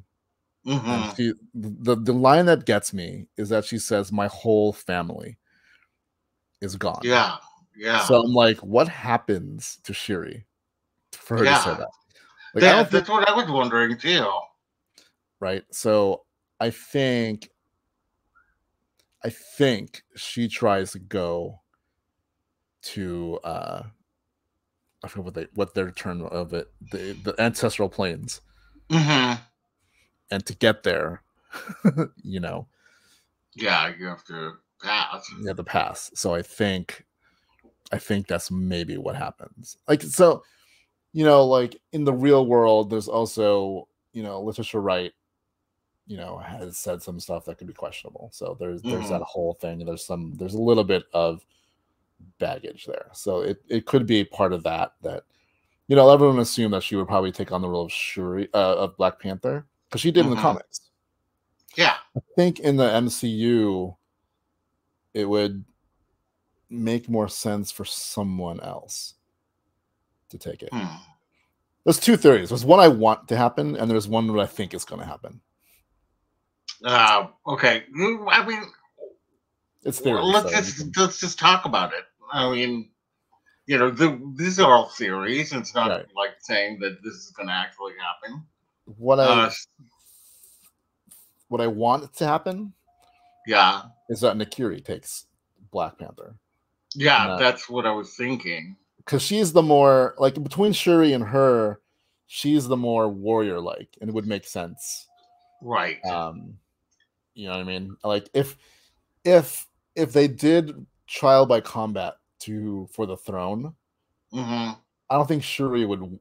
And Mm-hmm. the line that gets me is that she says, "My whole family is gone." Yeah, yeah, So I'm like, what happens to Shiri for her to say yeah. that? Like, I don't think, That's what I was wondering too. right? So I think she tries to go to I forget what their term of it, the ancestral planes, Mm-hmm. and to get there, you know, Yeah, you have to pass. you have to pass. So I think that's maybe what happens. Like, so, like in the real world, there's also, Letitia Wright, has said some stuff that could be questionable. So there's Mm-hmm. that whole thing. There's a little bit of baggage there. So it could be part of that everyone assumed that she would probably take on the role of Shuri, of Black Panther, because she did in the Mm-hmm. comics. Yeah. I think in the MCU, it would make more sense for someone else to take it. Hmm. There's two theories. There's one I want to happen, and there's one that I think is going to happen. Okay. I mean, It's theory, let's so just talk about it. I mean, these are all theories. It's not right. like saying that this is going to actually happen. What Uh, I want to happen yeah, is that Nakiri takes Black Panther. yeah, that's what I was thinking. Because she's the more, like, between Shuri and her, she's the more warrior-like, and it would make sense. Right. You know what I mean? Like, if they did trial by combat for the throne, Mm-hmm. I don't think Shuri would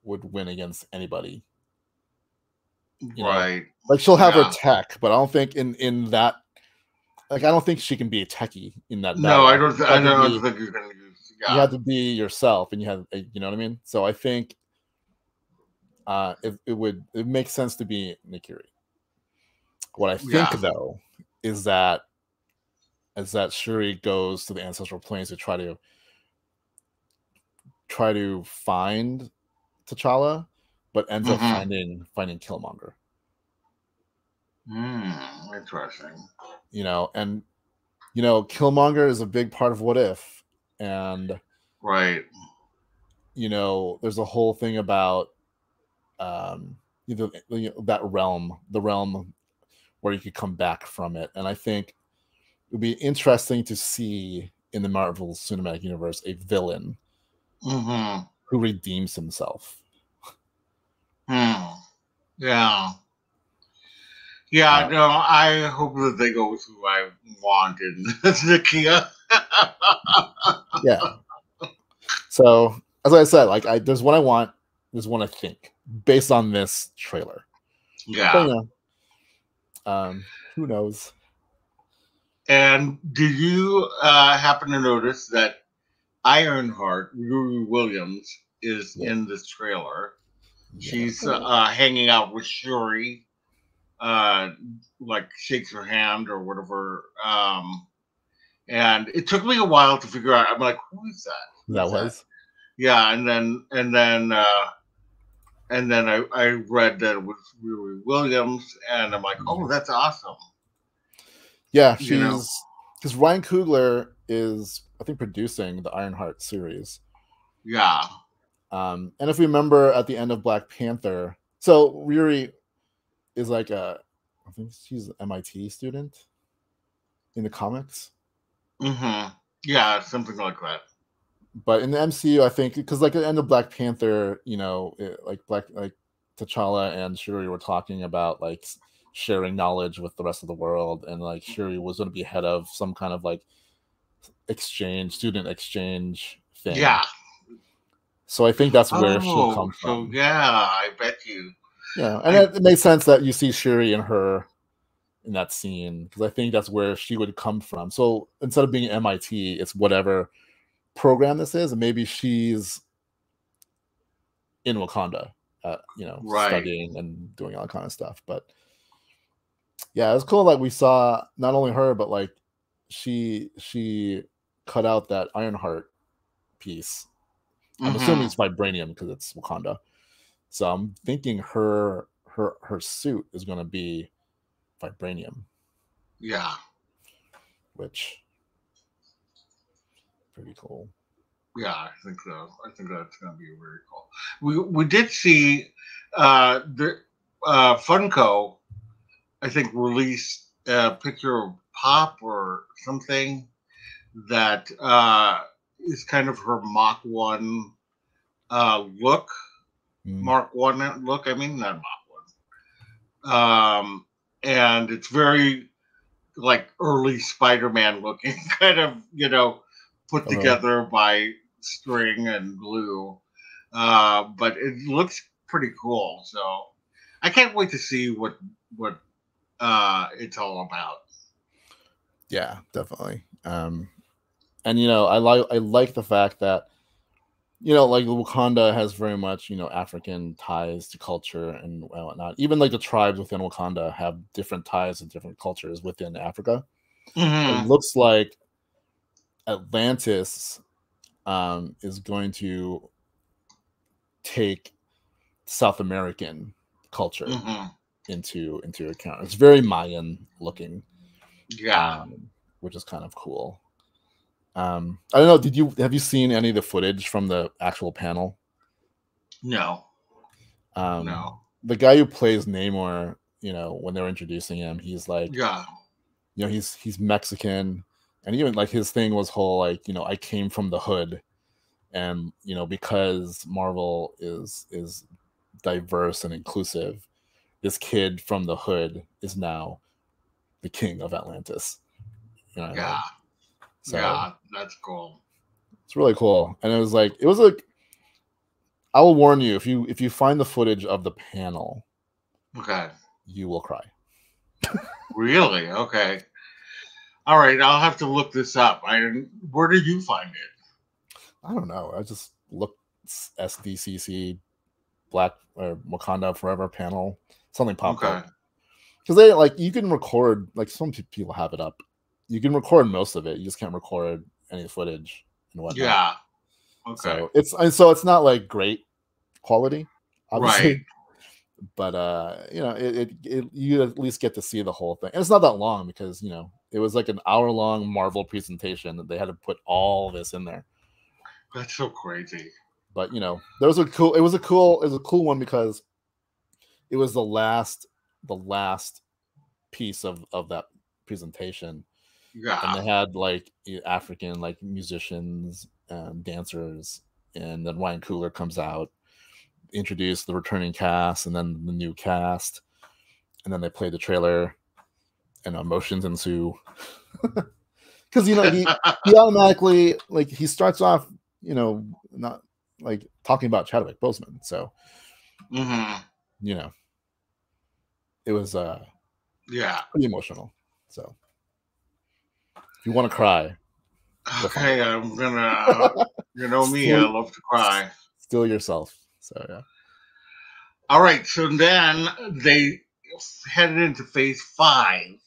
win against anybody. Right. Like, she'll have her tech, but I don't think in that, like, I don't think she can be a techie in that battle. No, I don't. I don't think you're going to use. Yeah. You have to be yourself, and you have, you know what I mean. So I think it makes sense to be Nakiri. What I think though is that Shuri goes to the ancestral planes to try to find T'Challa, but ends up finding Killmonger. Interesting. And Killmonger is a big part of What If, and right. There's a whole thing about that realm, the realm where you could come back from it, and I think it would be interesting to see in the Marvel Cinematic Universe a villain who redeems himself. Yeah. Yeah, no, I hope that they go with who I want in Nakia. Yeah. So, as I said, like, there's one I want, there's one I think, based on this trailer. Yeah. But, who knows? And did you happen to notice that Ironheart, Riri Williams, is in this trailer? She's hanging out with Shuri. uh, like shakes her hand or whatever. And it took me a while to figure out. I'm like, who is that? Who That is that? was. Yeah, and then I read that it was Riri Williams, and I'm like, oh, that's awesome. Yeah, You know? she's because Ryan Coogler is, I think, producing the Ironheart series. Yeah. And if we remember at the end of Black Panther, so Riri is like I think she's an MIT student in the comics. Yeah, something like that. But in the MCU, I think because like at the end of Black Panther, like T'Challa and Shuri were talking about like sharing knowledge with the rest of the world, and like Shuri was going to be head of some kind of like student exchange thing. Yeah. So I think that's where she'll Oh, come so from. yeah, I bet you. Yeah, and I it makes sense that you see Shuri and her in that scene because I think that's where she would come from. So instead of being MIT, it's whatever program this is, and maybe she's in Wakanda, right. studying and doing all that kind of stuff. But yeah, it's cool that we saw not only her, but like she cut out that Ironheart piece. I'm assuming hmm it's vibranium because it's Wakanda. So I'm thinking her suit is going to be vibranium, Yeah. which pretty cool. Yeah, I think so. I think that's going to be very cool. We did see the Funko, I think, released a picture of Pop or something that is kind of her Mach 1 look. Mm. Mark 1 look, I mean, not Mach 1. And it's very like early Spider-Man looking, kind of, put Oh, really? together by string and glue. But it looks pretty cool. So I can't wait to see what it's all about. Yeah, definitely. And I like the fact that like Wakanda has very much African ties to culture and whatnot. Even like the tribes within Wakanda have different ties and different cultures within Africa. It hmm looks like Atlantis is going to take South American culture hmm into account. It's very Mayan looking, Yeah. which is kind of cool. I don't know. Have you seen any of the footage from the actual panel? No. Um, No. the guy who plays Namor, when they were introducing him, he's like, Yeah. he's Mexican, and even like his thing was whole like, I came from the hood, and because Marvel is diverse and inclusive, this kid from the hood is now the king of Atlantis. You know what I Yeah. mean? So Yeah. That's cool. it's really cool, and it was like I will warn you if you find the footage of the panel, Okay. you will cry. Really? Okay. All right. I'll have to look this up. Where did you find it? I don't know. I just looked SDCC Black or Wakanda Forever panel. Something popped up Okay. because they like you can record like some people have it up. You can record most of it. You just can't record any footage and whatnot. Yeah. Okay. So it's not like great quality, Right. obviously, but you at least get to see the whole thing. And it's not that long because it was like an hour-long Marvel presentation that they had to put all this in there. That's so crazy. But there was a cool. It was a cool one because it was the last piece of that presentation, and Yeah. they had like African like musicians and dancers, and then Ryan Coogler comes out, introduce the returning cast, and then the new cast, and then they play the trailer, and emotions ensue. Because he automatically like he starts off not like talking about Chadwick Boseman, so hmm you know it was Yeah. pretty emotional. So if you want to cry, go find Okay. I'm gonna. You know me. I still love to cry. still yourself. So yeah. All right. So then they headed into phase 5,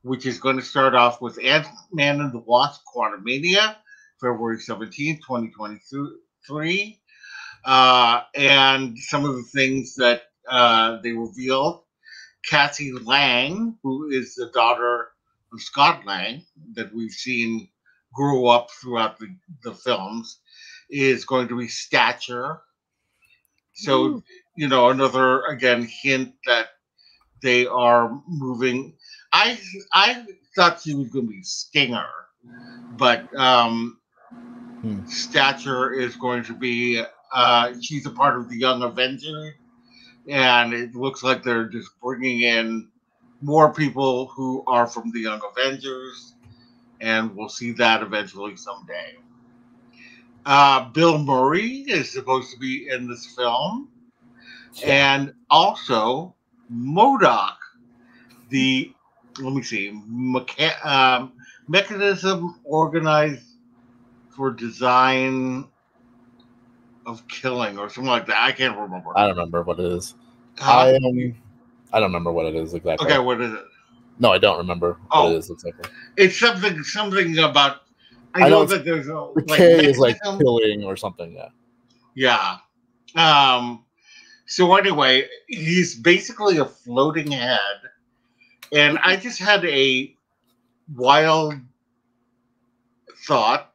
which is going to start off with Ant-Man and the Wasp: Quantumania, February 17th, 2023. And some of the things that they revealed. Cassie Lang, who is the daughter of Scott Lang, that we've seen grow up throughout the films, is going to be Stature. So, another, again, hint that they are moving. I thought she was going to be Stinger, but Stature is going to be, she's a part of the Young Avengers, and it looks like they're just bringing in more people who are from the Young Avengers, and we'll see that eventually someday. Bill Murray is supposed to be in this film, and also MODOK, the mechanism organized for design of killing or something like that. I can't remember. I don't remember what it is. I don't remember what it is exactly. Okay, what is it? No, I don't remember what it is exactly. It's something about. I know that there's a the K is like killing or something. Yeah. Yeah. So anyway, he's basically a floating head, and I just had a wild thought.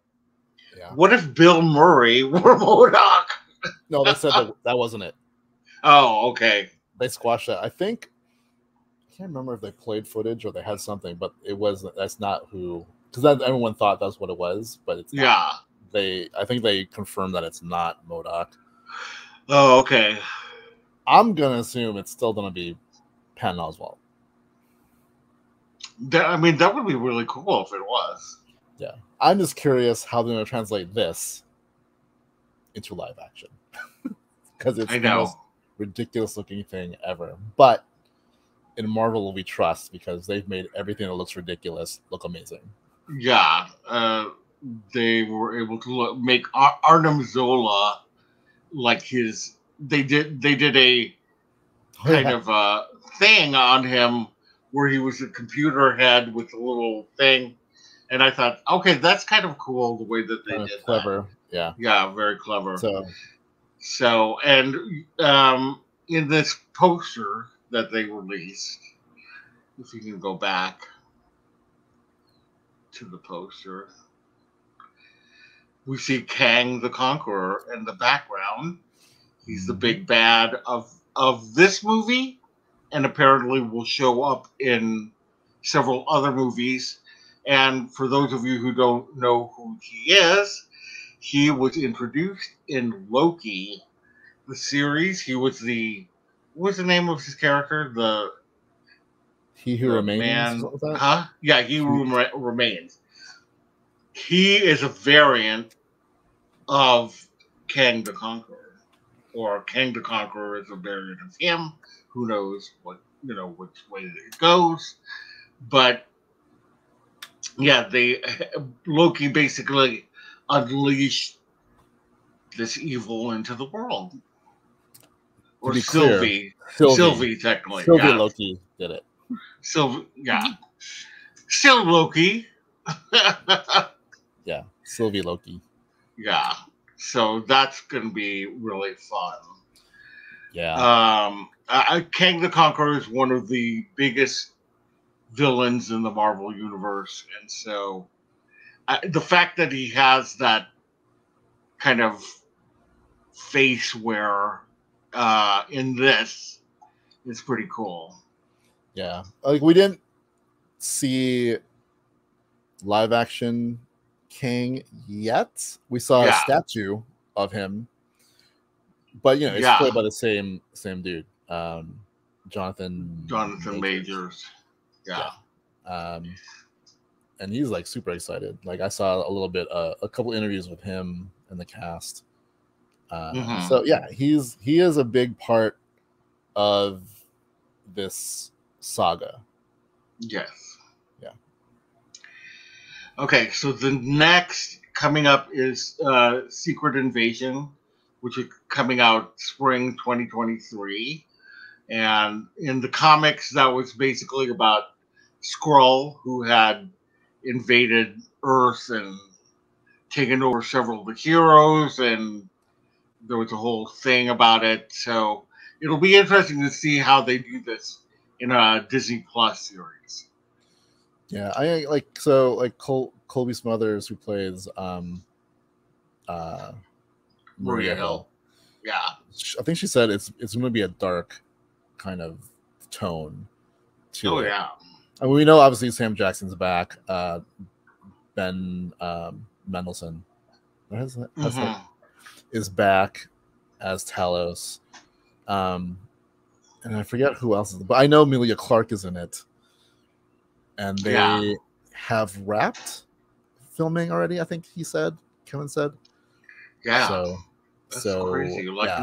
Yeah. What if Bill Murray were MODOK? No, they said that wasn't it. Oh, okay. They squashed that. I think I can't remember if they played footage or they had something, but that's not who. Because everyone thought that's what it was, but it's not. I think they confirmed that it's not MODOK. Oh, okay. I'm gonna assume it's still gonna be Patton Oswalt. That would be really cool if it was. Yeah, I'm just curious how they're gonna translate this into live action because it's the most ridiculous looking thing ever. But in Marvel, we trust because they've made everything that looks ridiculous look amazing. Yeah, they were able to make Arnim Zola like his. They did a kind of a thing on him where he was a computer head with a little thing, and I thought, okay, that's kind of cool the way that they did clever. That. Yeah, very clever. So and in this poster that they released, if you can go back to the poster, we see Kang the Conqueror in the background. He's the big bad of this movie, and apparently will show up in several other movies. And for those of you who don't know who he is, he was introduced in Loki, the series. He was what was the name of his character? He Who Remains? Man, Yeah, He Who Remains. He is a variant of Kang the Conqueror. Or Kang the Conqueror is a variant of him. Who knows which way it goes. But yeah, Loki basically unleashed this evil into the world. Or Sylvie. Sylvie, technically. Sylvie Loki did it. Sylvie, yeah. Still Loki. Yeah, Sylvie Loki. Yeah. So that's going to be really fun. Yeah. Kang the Conqueror is one of the biggest villains in the Marvel universe, and so the fact that he has that kind of face wear in this is pretty cool. Yeah, like we didn't see live action Kang yet. We saw a statue of him, but it's played by the same dude, Jonathan Majors. Yeah. And he's like super excited. Like I saw a little bit, a couple interviews with him and the cast. So yeah, he is a big part of this saga. Yes. Yeah. Okay, so the next coming up is Secret Invasion, which is coming out spring 2023. And in the comics, that was basically about Skrull, who had invaded Earth and taken over several of the heroes, and there was a whole thing about it. So it'll be interesting to see how they do this in a Disney Plus series. Yeah, I like Colby Smothers, who plays Maria Hill. Yeah. I think she said it's going to be a dark kind of tone to it. Yeah. I mean, we know obviously Sam Jackson's back. Ben Mendelsohn is back as Talos. And I forget who else is, but I know Emilia Clarke is in it. And they have wrapped filming already, I think Kevin said. Yeah. That's crazy. Like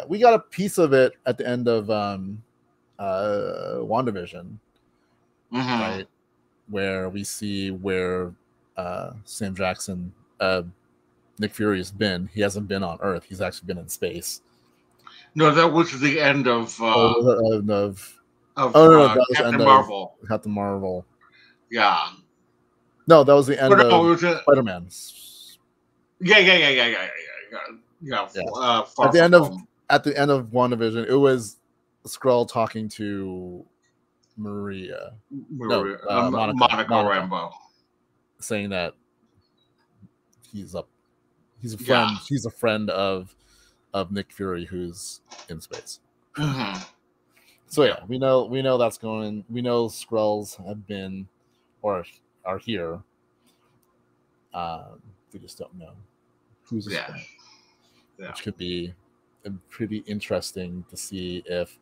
we got a piece of it at the end of WandaVision, right? Where we see where Sam Jackson, Nick Fury has been. He hasn't been on Earth. He's actually been in space. No, that was the end of Captain Marvel. Captain Marvel. Yeah. No, that was the end of Spider-Man. Yeah. At the end of WandaVision, it was Skrull talking to Monica Rambeau, saying that he's a friend. Yeah. He's a friend of Nick Fury, who's in space. So yeah, we know that's going. We know Skrulls have been or are here. We just don't know who's a Skrull. Which could be pretty interesting to see if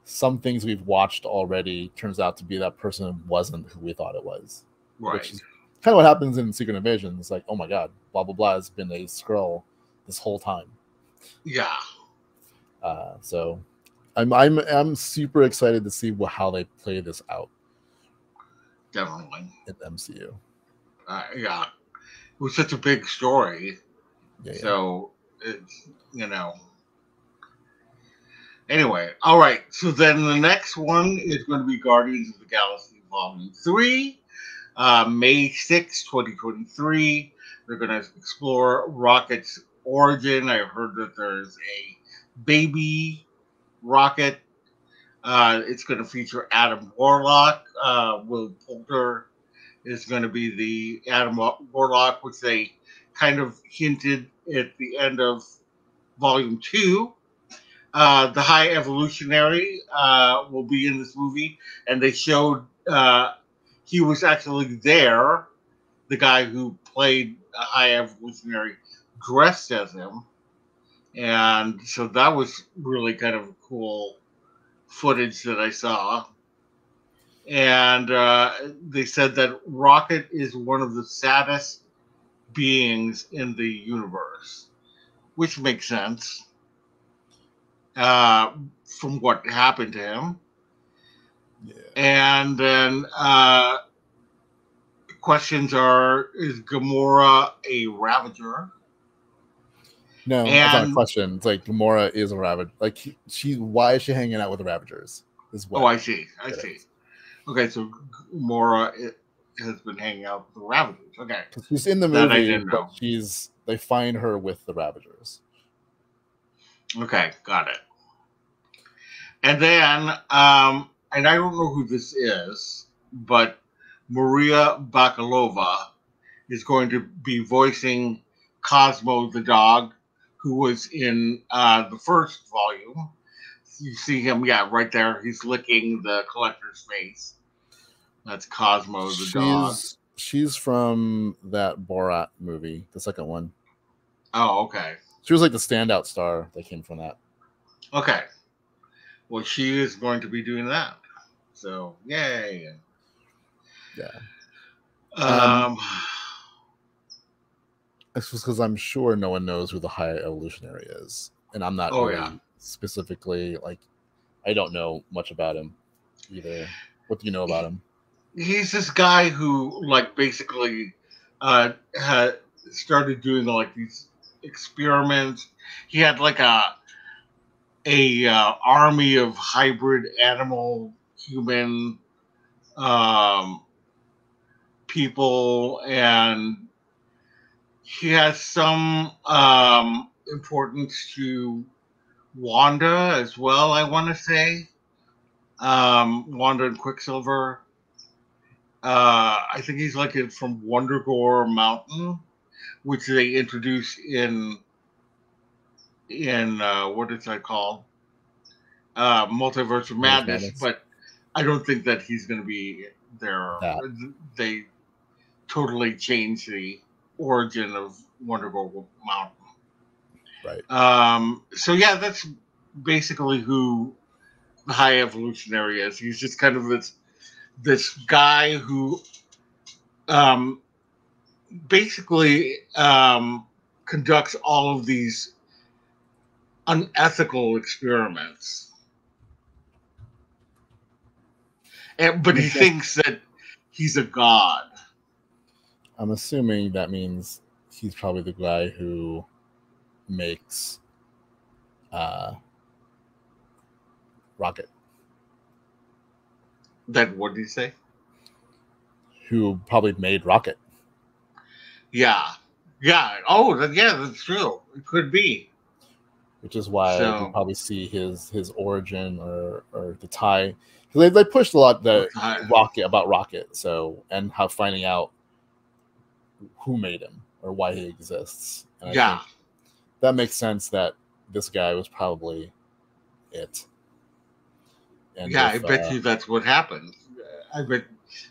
some things we've watched already turns out to be that person wasn't who we thought it was. Right. Which is kind of what happens in Secret Invasion. It's like, oh my god, blah blah blah has been a Skrull this whole time. Yeah. So I'm super excited to see how they play this out. Definitely. In the MCU. Yeah. It was such a big story. Yeah. So it's Anyway, all right. So then the next one is going to be Guardians of the Galaxy Volume 3, May 6, 2023. They're going to explore Rocket's origin. I heard that there's a baby Rocket. It's going to feature Adam Warlock. Will Poulter is going to be the Adam Warlock, which they kind of hinted at the end of Volume 2. The High Evolutionary will be in this movie, and they showed he was actually there, the guy who played a High Evolutionary dressed as him. And so that was really kind of cool footage that I saw. And they said that Rocket is one of the saddest beings in the universe, which makes sense. From what happened to him. Yeah. And then questions are, is Gamora a Ravager? No, that's not a question. It's like Gamora is a Ravager. Like why is she hanging out with the Ravagers? Oh, I see. Okay, so Gamora has been hanging out with the Ravagers. Okay. She's in the movie, but they find her with the Ravagers. Okay, got it. And then, and I don't know who this is, but Maria Bakalova is going to be voicing Cosmo the dog, who was in the first volume. You see him, right there. He's licking the collector's face. That's Cosmo the dog. She's from that Borat movie, the second one. Oh, okay. She was like the standout star that came from that. Okay. Well, she is going to be doing that. So, yay. Yeah. It's just because I'm sure no one knows who the High Evolutionary is. And I'm not specifically, I don't know much about him either. What do you know about him? He's this guy who, basically had started doing, these experiments. He had, a army of hybrid animal human um, people, and he has some importance to Wanda as well. I want to say Wanda and Quicksilver. I think he's like from Wondergore Mountain, which they introduce in what is that called? Multiverse of Multiverse Madness, Madness. but I don't think that he's going to be there. That. They totally changed the origin of Wondergore Mountain. Right. So yeah, that's basically who the High Evolutionary is. He's just kind of this guy who um, basically conducts all of these unethical experiments. But he thinks that he's a god. I'm assuming that means he's probably the guy who makes Rocket. That what did he say? Who probably made Rocket. Yeah. Yeah. Oh, yeah, that's true. It could be. Which is why we probably see his origin or the tie. Because they pushed a lot about Rocket, so and how finding out who made him or why he exists. And I think that makes sense that this guy was probably it. And I bet you that's what happened. I bet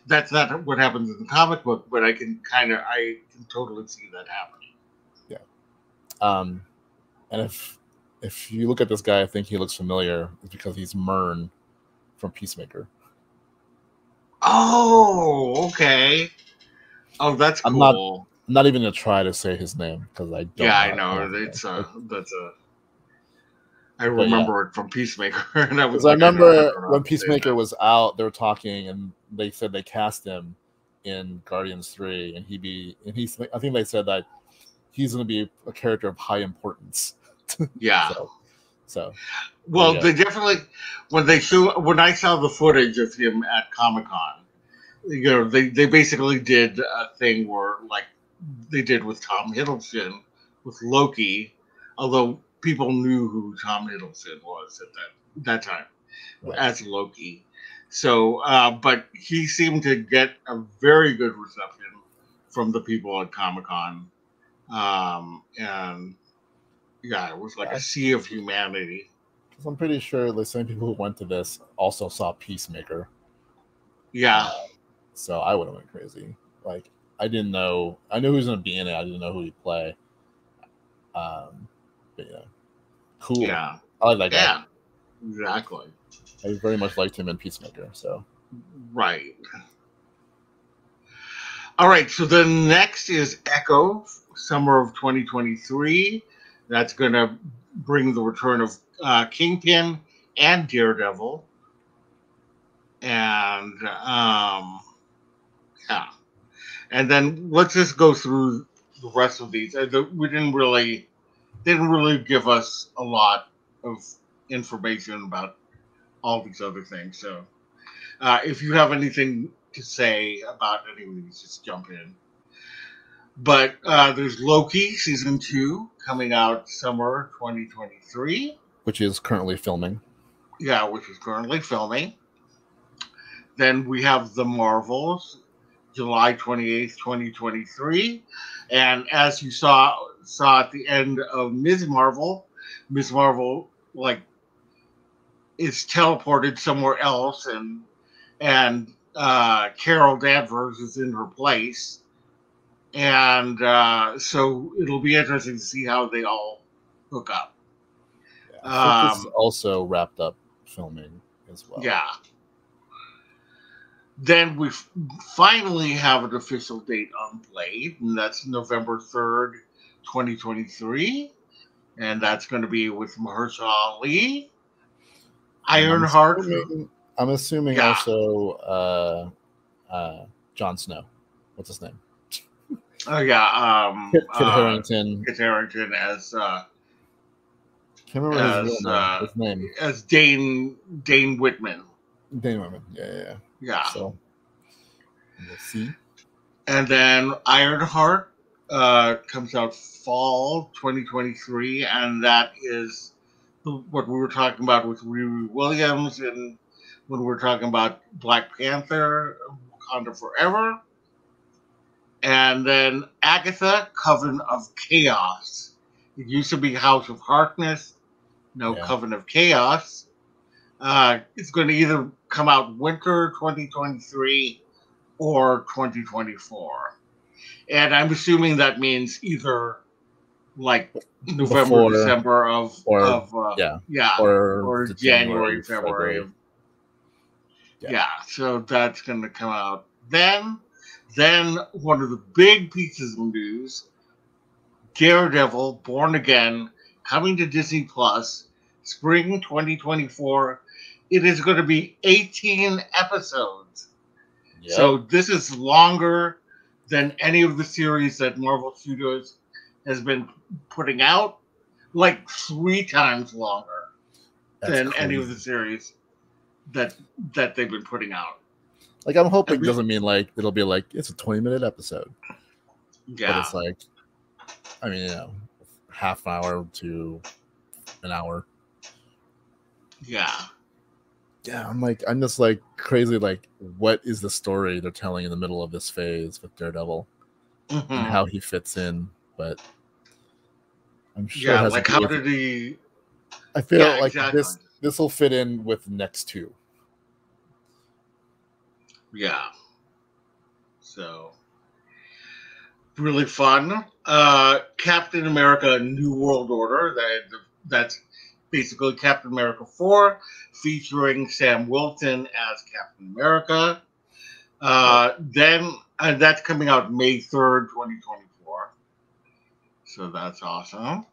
that's not what happens in the comic book, but I can totally see that happening. Yeah. And if you look at this guy, I think he looks familiar. It's because he's Myrn from Peacemaker. Oh, okay. Oh, that's cool. I'm not even gonna try to say his name because I don't. Yeah, I know. I remember it from Peacemaker, and I remember when Peacemaker was out, they were talking, and they said they cast him in Guardians 3, and I think they said that he's going to be a character of high importance. Yeah. Well, they definitely when I saw the footage of him at Comic-Con, they basically did a thing where like they did with Tom Hiddleston with Loki, although people knew who Tom Hiddleston was at that time as Loki. So, but he seemed to get a very good reception from the people at Comic-Con. And yeah, it was like a sea of humanity. Because I'm pretty sure the same people who went to this also saw Peacemaker. Yeah. So I would have went crazy. Like, I didn't know. I knew who was going to be in it. I didn't know who he'd play. But yeah. Cool. Yeah. I like that guy. Yeah. Exactly. I very much liked him in Peacemaker. So. Right. All right. So the next is Echo, summer of 2023. That's going to bring the return of Kingpin and Daredevil. And yeah. And then let's just go through the rest of these. They didn't really give us a lot of information about all these other things. So if you have anything to say about any of these, just jump in. But there's Loki season 2 coming out summer 2023, which is currently filming. Yeah, which is currently filming. Then we have The Marvels, July 28th, 2023. And as you saw at the end of Ms. Marvel, like is teleported somewhere else, and Carol Danvers is in her place. And so it'll be interesting to see how they all hook up. I think this is also wrapped up filming as well. Yeah. Then we finally have an official date on Blade, and that's November 3rd, 2023. And that's going to be with Mahershala Ali, Ironheart. I'm assuming also Jon Snow. What's his name? Oh, yeah. Kit Harington. Kit Harington as Can't remember his name. As Dane Whitman. Dane Whitman. Yeah. So we'll see. And then Ironheart comes out fall 2023, and that is what we were talking about with Riri Williams, and when we were talking about Black Panther, Wakanda Forever. And then Agatha, Coven of Chaos. It used to be House of Harkness, no Coven of Chaos. It's going to either come out winter 2023 or 2024. And I'm assuming that means either like November, December or January, February. Yeah, so that's going to come out then. Then one of the big pieces of news, Daredevil, Born Again, coming to Disney Plus, spring 2024. It is going to be 18 episodes. Yep. So this is longer than any of the series that Marvel Studios has been putting out, like 3 times longer than any of the series that they've been putting out. Like, I'm hoping it doesn't mean like it'll be like it's a 20-minute episode. Yeah. But it's like, I mean, half an hour to an hour. Yeah. Yeah, I'm just like crazy. Like, what is the story they're telling in the middle of this phase with Daredevil and how he fits in? But I'm sure. Yeah, like how did he? I feel like this will fit in with the next 2. Yeah. So really fun. Captain America: New World Order. That's basically Captain America 4, featuring Sam Wilson as Captain America. Then that's coming out May 3rd, 2024. So that's awesome.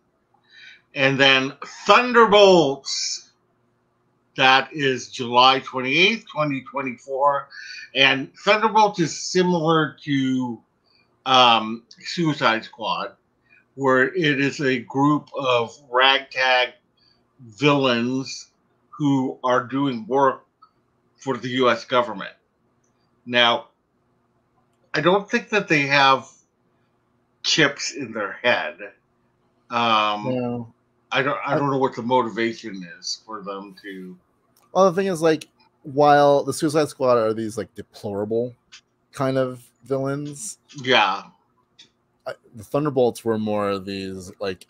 And then Thunderbolts. That is July 28th, 2024. And Thunderbolts is similar to Suicide Squad, where it is a group of ragtag villains who are doing work for the U.S. government. Now, I don't think that they have chips in their head. No. I don't know what the motivation is for them to. Well, the thing is, like, while the Suicide Squad are these like deplorable kind of villains, yeah, the Thunderbolts were more of these like,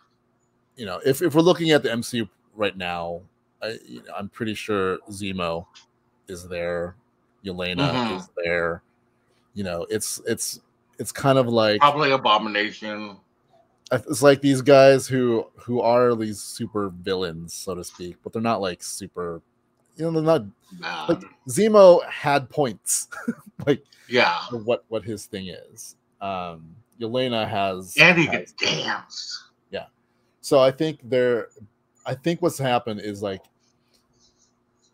if we're looking at the MCU right now, I'm pretty sure Zemo is there, Yelena is there. It's kind of like probably Abomination. It's like these guys who are these super villains, so to speak, but they're not like super. They're not. Like Zemo had points, like what his thing is. Yelena has, and he can dance. Yeah, so I think what's happened is like,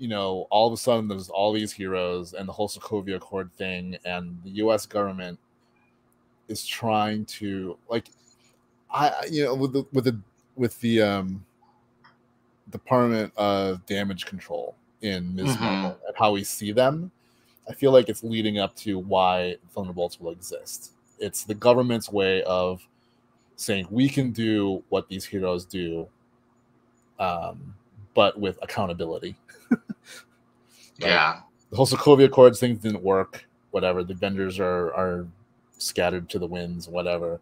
all of a sudden there's all these heroes and the whole Sokovia Accord thing, and the U.S. government is trying to like. With the Department of Damage Control in Ms. Marvel and how we see them, I feel like it's leading up to why Thunderbolts will exist. It's the government's way of saying we can do what these heroes do, but with accountability. Yeah, the whole Sokovia Accords thing didn't work. Whatever, the vendors are scattered to the winds. Whatever.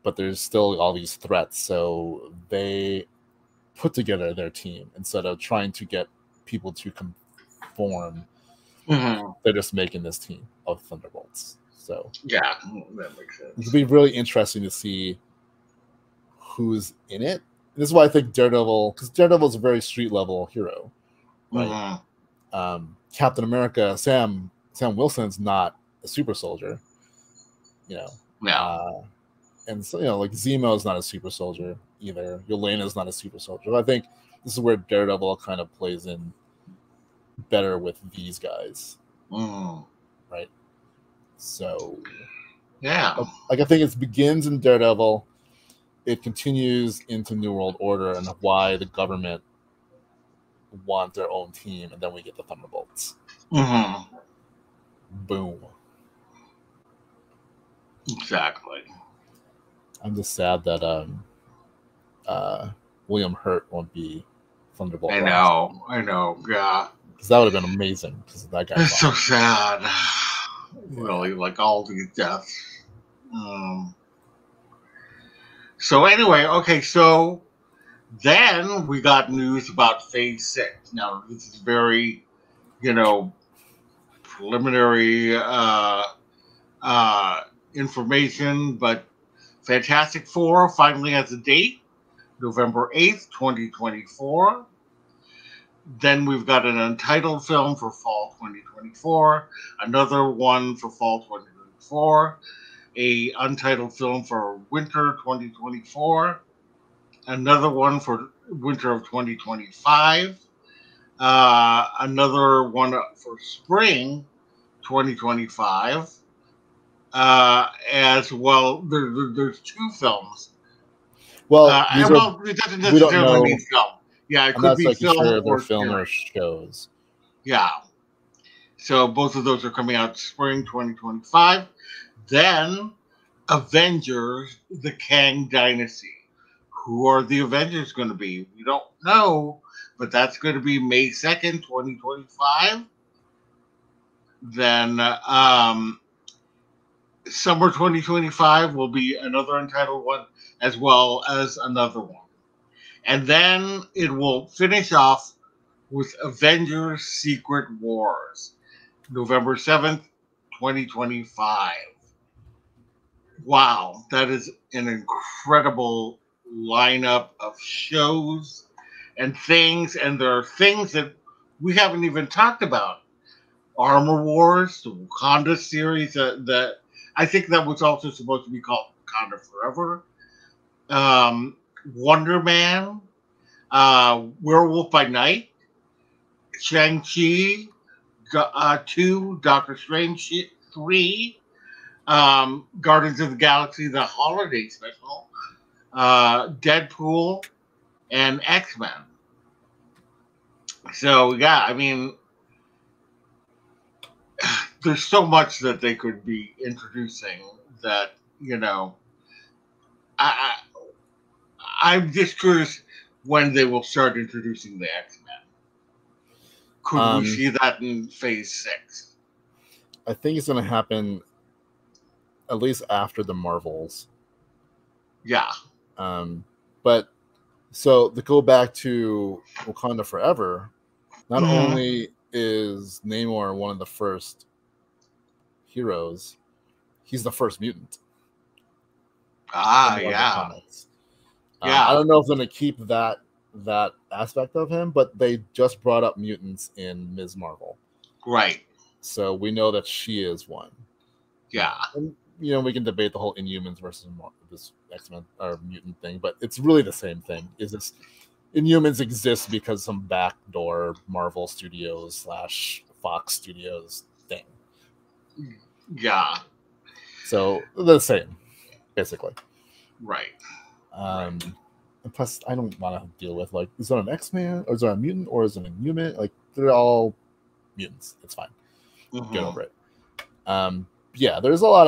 But there's still all these threats, so they put together their team instead of trying to get people to conform. They're just making this team of Thunderbolts. So yeah, that makes sense. It'll be really interesting to see who's in it. This is why I think Daredevil, because Daredevil's a very street level hero, right? Captain America, Sam Wilson's not a super soldier, No. And so, like Zemo is not a super soldier either. Yelena is not a super soldier. I think this is where Daredevil kind of plays in better with these guys, right? So, yeah, like I think it begins in Daredevil. it continues into New World Order and why the government want their own team, and then we get the Thunderbolts. Mm-hmm. Boom. Exactly. I'm just sad that William Hurt won't be Thunderbolt. I know, yeah. Because that would have been amazing. Because that guy. It's so sad. Really, like all these deaths. So anyway, okay, so then we got news about Phase 6. Now, this is very, preliminary information, but Fantastic Four finally has a date, November 8th, 2024. Then we've got an untitled film for fall 2024, another one for fall 2024, a untitled film for winter 2024, another one for winter of 2025, another one for spring 2025, as well. There's two films. Well, it doesn't necessarily mean film. Yeah, it could be film or film or shows. Yeah. So both of those are coming out spring 2025. Then Avengers, the Kang Dynasty. Who are the Avengers going to be? We don't know, but that's going to be May 2nd, 2025. Then summer 2025 will be another untitled one, as well as another one. And then it will finish off with Avengers Secret Wars, November 7th, 2025. Wow, that is an incredible lineup of shows and things. And there are things that we haven't even talked about. Armor Wars, the Wakanda series, that I think that was also supposed to be called Wakanda Forever. Wonder Man, Werewolf by Night, Shang-Chi 2, Doctor Strange 3, Guardians of the Galaxy, the holiday special, Deadpool, and X-Men. So, yeah, I mean, there's so much that they could be introducing that, I'm just curious when they will start introducing the X-Men. Could we see that in Phase 6? I think it's going to happen at least after the Marvels. Yeah. But so to go back to Wakanda Forever, not only is Namor one of the first heroes, he's the first mutant. Yeah. I don't know if they're going to keep that aspect of him, but they just brought up mutants in Ms. Marvel. Right. So we know that she is one. Yeah. And, we can debate the whole Inhumans versus this X-Men or mutant thing, but it's really the same thing. Is this Inhumans exist because some backdoor Marvel Studios / Fox Studios thing? Yeah. So the same, basically. Right. And plus, I don't want to deal with is that an X-Man or is that a mutant or is it an Inhuman? They're all mutants. It's fine. Get over it. Yeah, there's a lot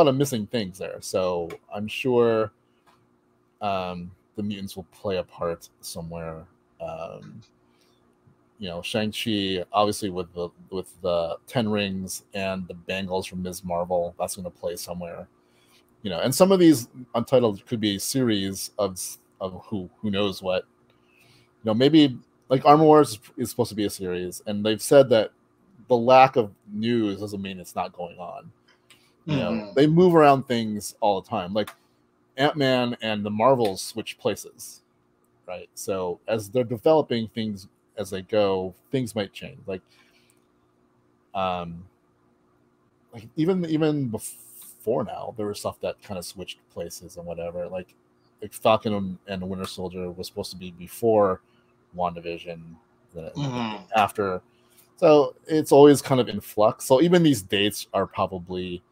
of missing things there. So I'm sure the mutants will play a part somewhere. Shang-Chi, obviously with the 10 rings and the bangles from Ms. Marvel, that's going to play somewhere. And some of these untitled could be a series of who knows what. Maybe Armor Wars is supposed to be a series, and they've said that the lack of news doesn't mean it's not going on. They move around things all the time. Like Ant-Man and the Marvels switch places, right? So as they're developing things as they go, things might change. Even before now, there was stuff that kind of switched places and whatever. Like Falcon and the Winter Soldier was supposed to be before WandaVision, after. So it's always kind of in flux. So even these dates are probably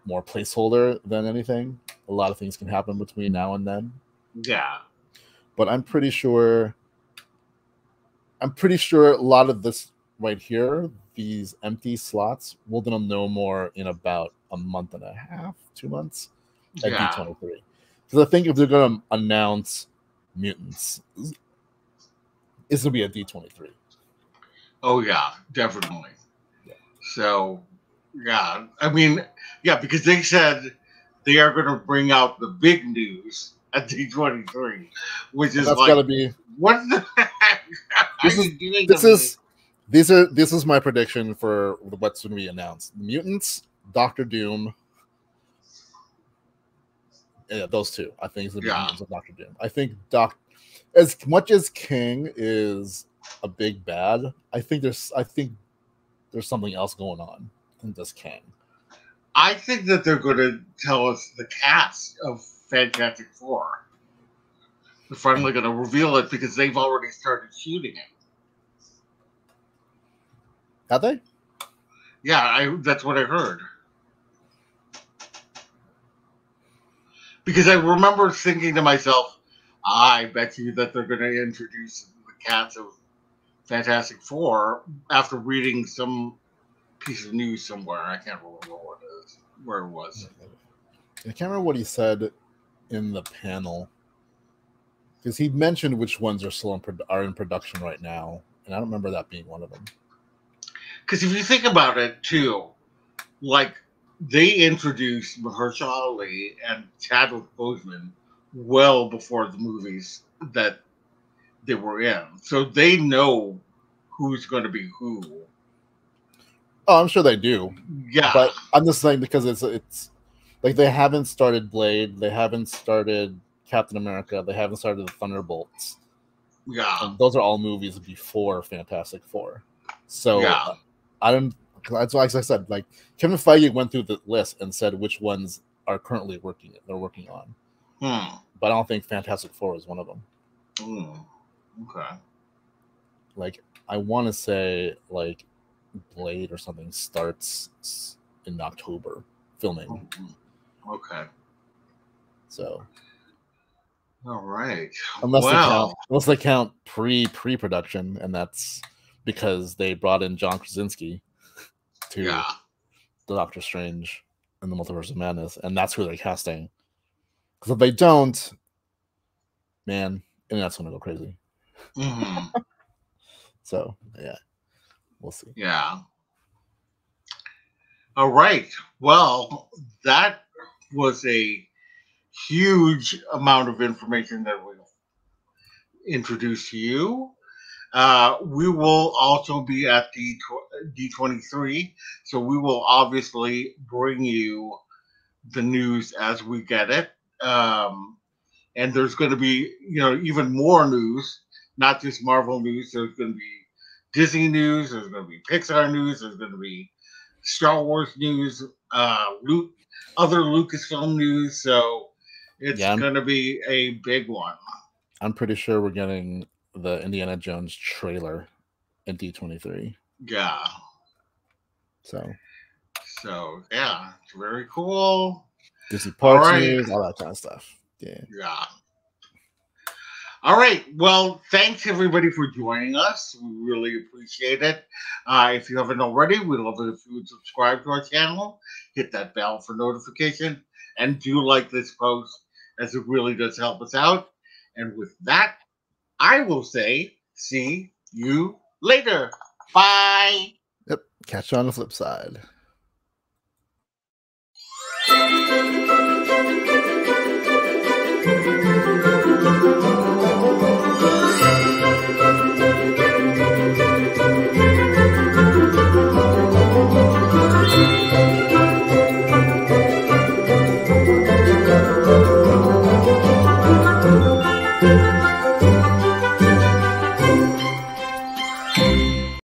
more placeholder than anything. a lot of things can happen between now and then. Yeah. But I'm pretty sure a lot of this right here, these empty slots, we're gonna know more in about a month and a half, 2 months at D23. Because I think if they're gonna announce mutants, it's gonna be at D23. Oh yeah, definitely. Yeah. So yeah, I mean, yeah, because they said they are going to bring out the big news at D23, which is that's like, gotta be what the heck are this you doing? this is my prediction for what's going to be announced: mutants, Doctor Doom. Yeah, those two. I think it's going to be mutants and Doctor Doom. I think as much as King is a big bad, I think there's something else going on than just King. I think that they're going to tell us the cast of Fantastic Four. They're finally going to reveal it because they've already started shooting it. Have they? Yeah, that's what I heard. Because I remember thinking to myself, I bet you that they're going to introduce the cast of Fantastic Four after reading some piece of news somewhere. I can't remember where it was. I can't remember what he said in the panel, because he mentioned which ones are still in production right now, and I don't remember that being one of them. Because if you think about it too, like they introduced Mahershala Ali and Chadwick Boseman well before the movies that they were in, so they know who's going to be who. Oh, I'm sure they do. Yeah, but I'm just saying because it's like they haven't started Blade, they haven't started Captain America, they haven't started the Thunderbolts. Yeah, and those are all movies before Fantastic Four. So yeah. I don't. That's why, as I said, like Kevin Feige went through the list and said which ones are currently they're working on. But I don't think Fantastic Four is one of them. Okay. Like I want to say like Blade or something starts in October filming. Okay. So. All right. Unless they count pre-production, and that's because they brought in John Krasinski to the Doctor Strange and the Multiverse of Madness, and that's who they're casting. Because if they don't, man, internet's gonna go crazy. So yeah, we'll see. Yeah. All right. Well, that was a huge amount of information that we introduced to you. We will also be at D23, so we will obviously bring you the news as we get it. And there's going to be, even more news, not just Marvel news. There's going to be Disney news. There's going to be Pixar news. There's going to be Star Wars news, other Lucasfilm news. So it's going to be a big one. I'm pretty sure we're getting the Indiana Jones trailer in D23. Yeah. So yeah, it's very cool. Disney Parks news, all that kind of stuff. Yeah. All right. Well, thanks everybody for joining us. We really appreciate it. If you haven't already, we'd love it if you would subscribe to our channel, hit that bell for notification, and do like this post, as it really does help us out. And with that, I will say, see you later. Bye. Yep. Catch you on the flip side.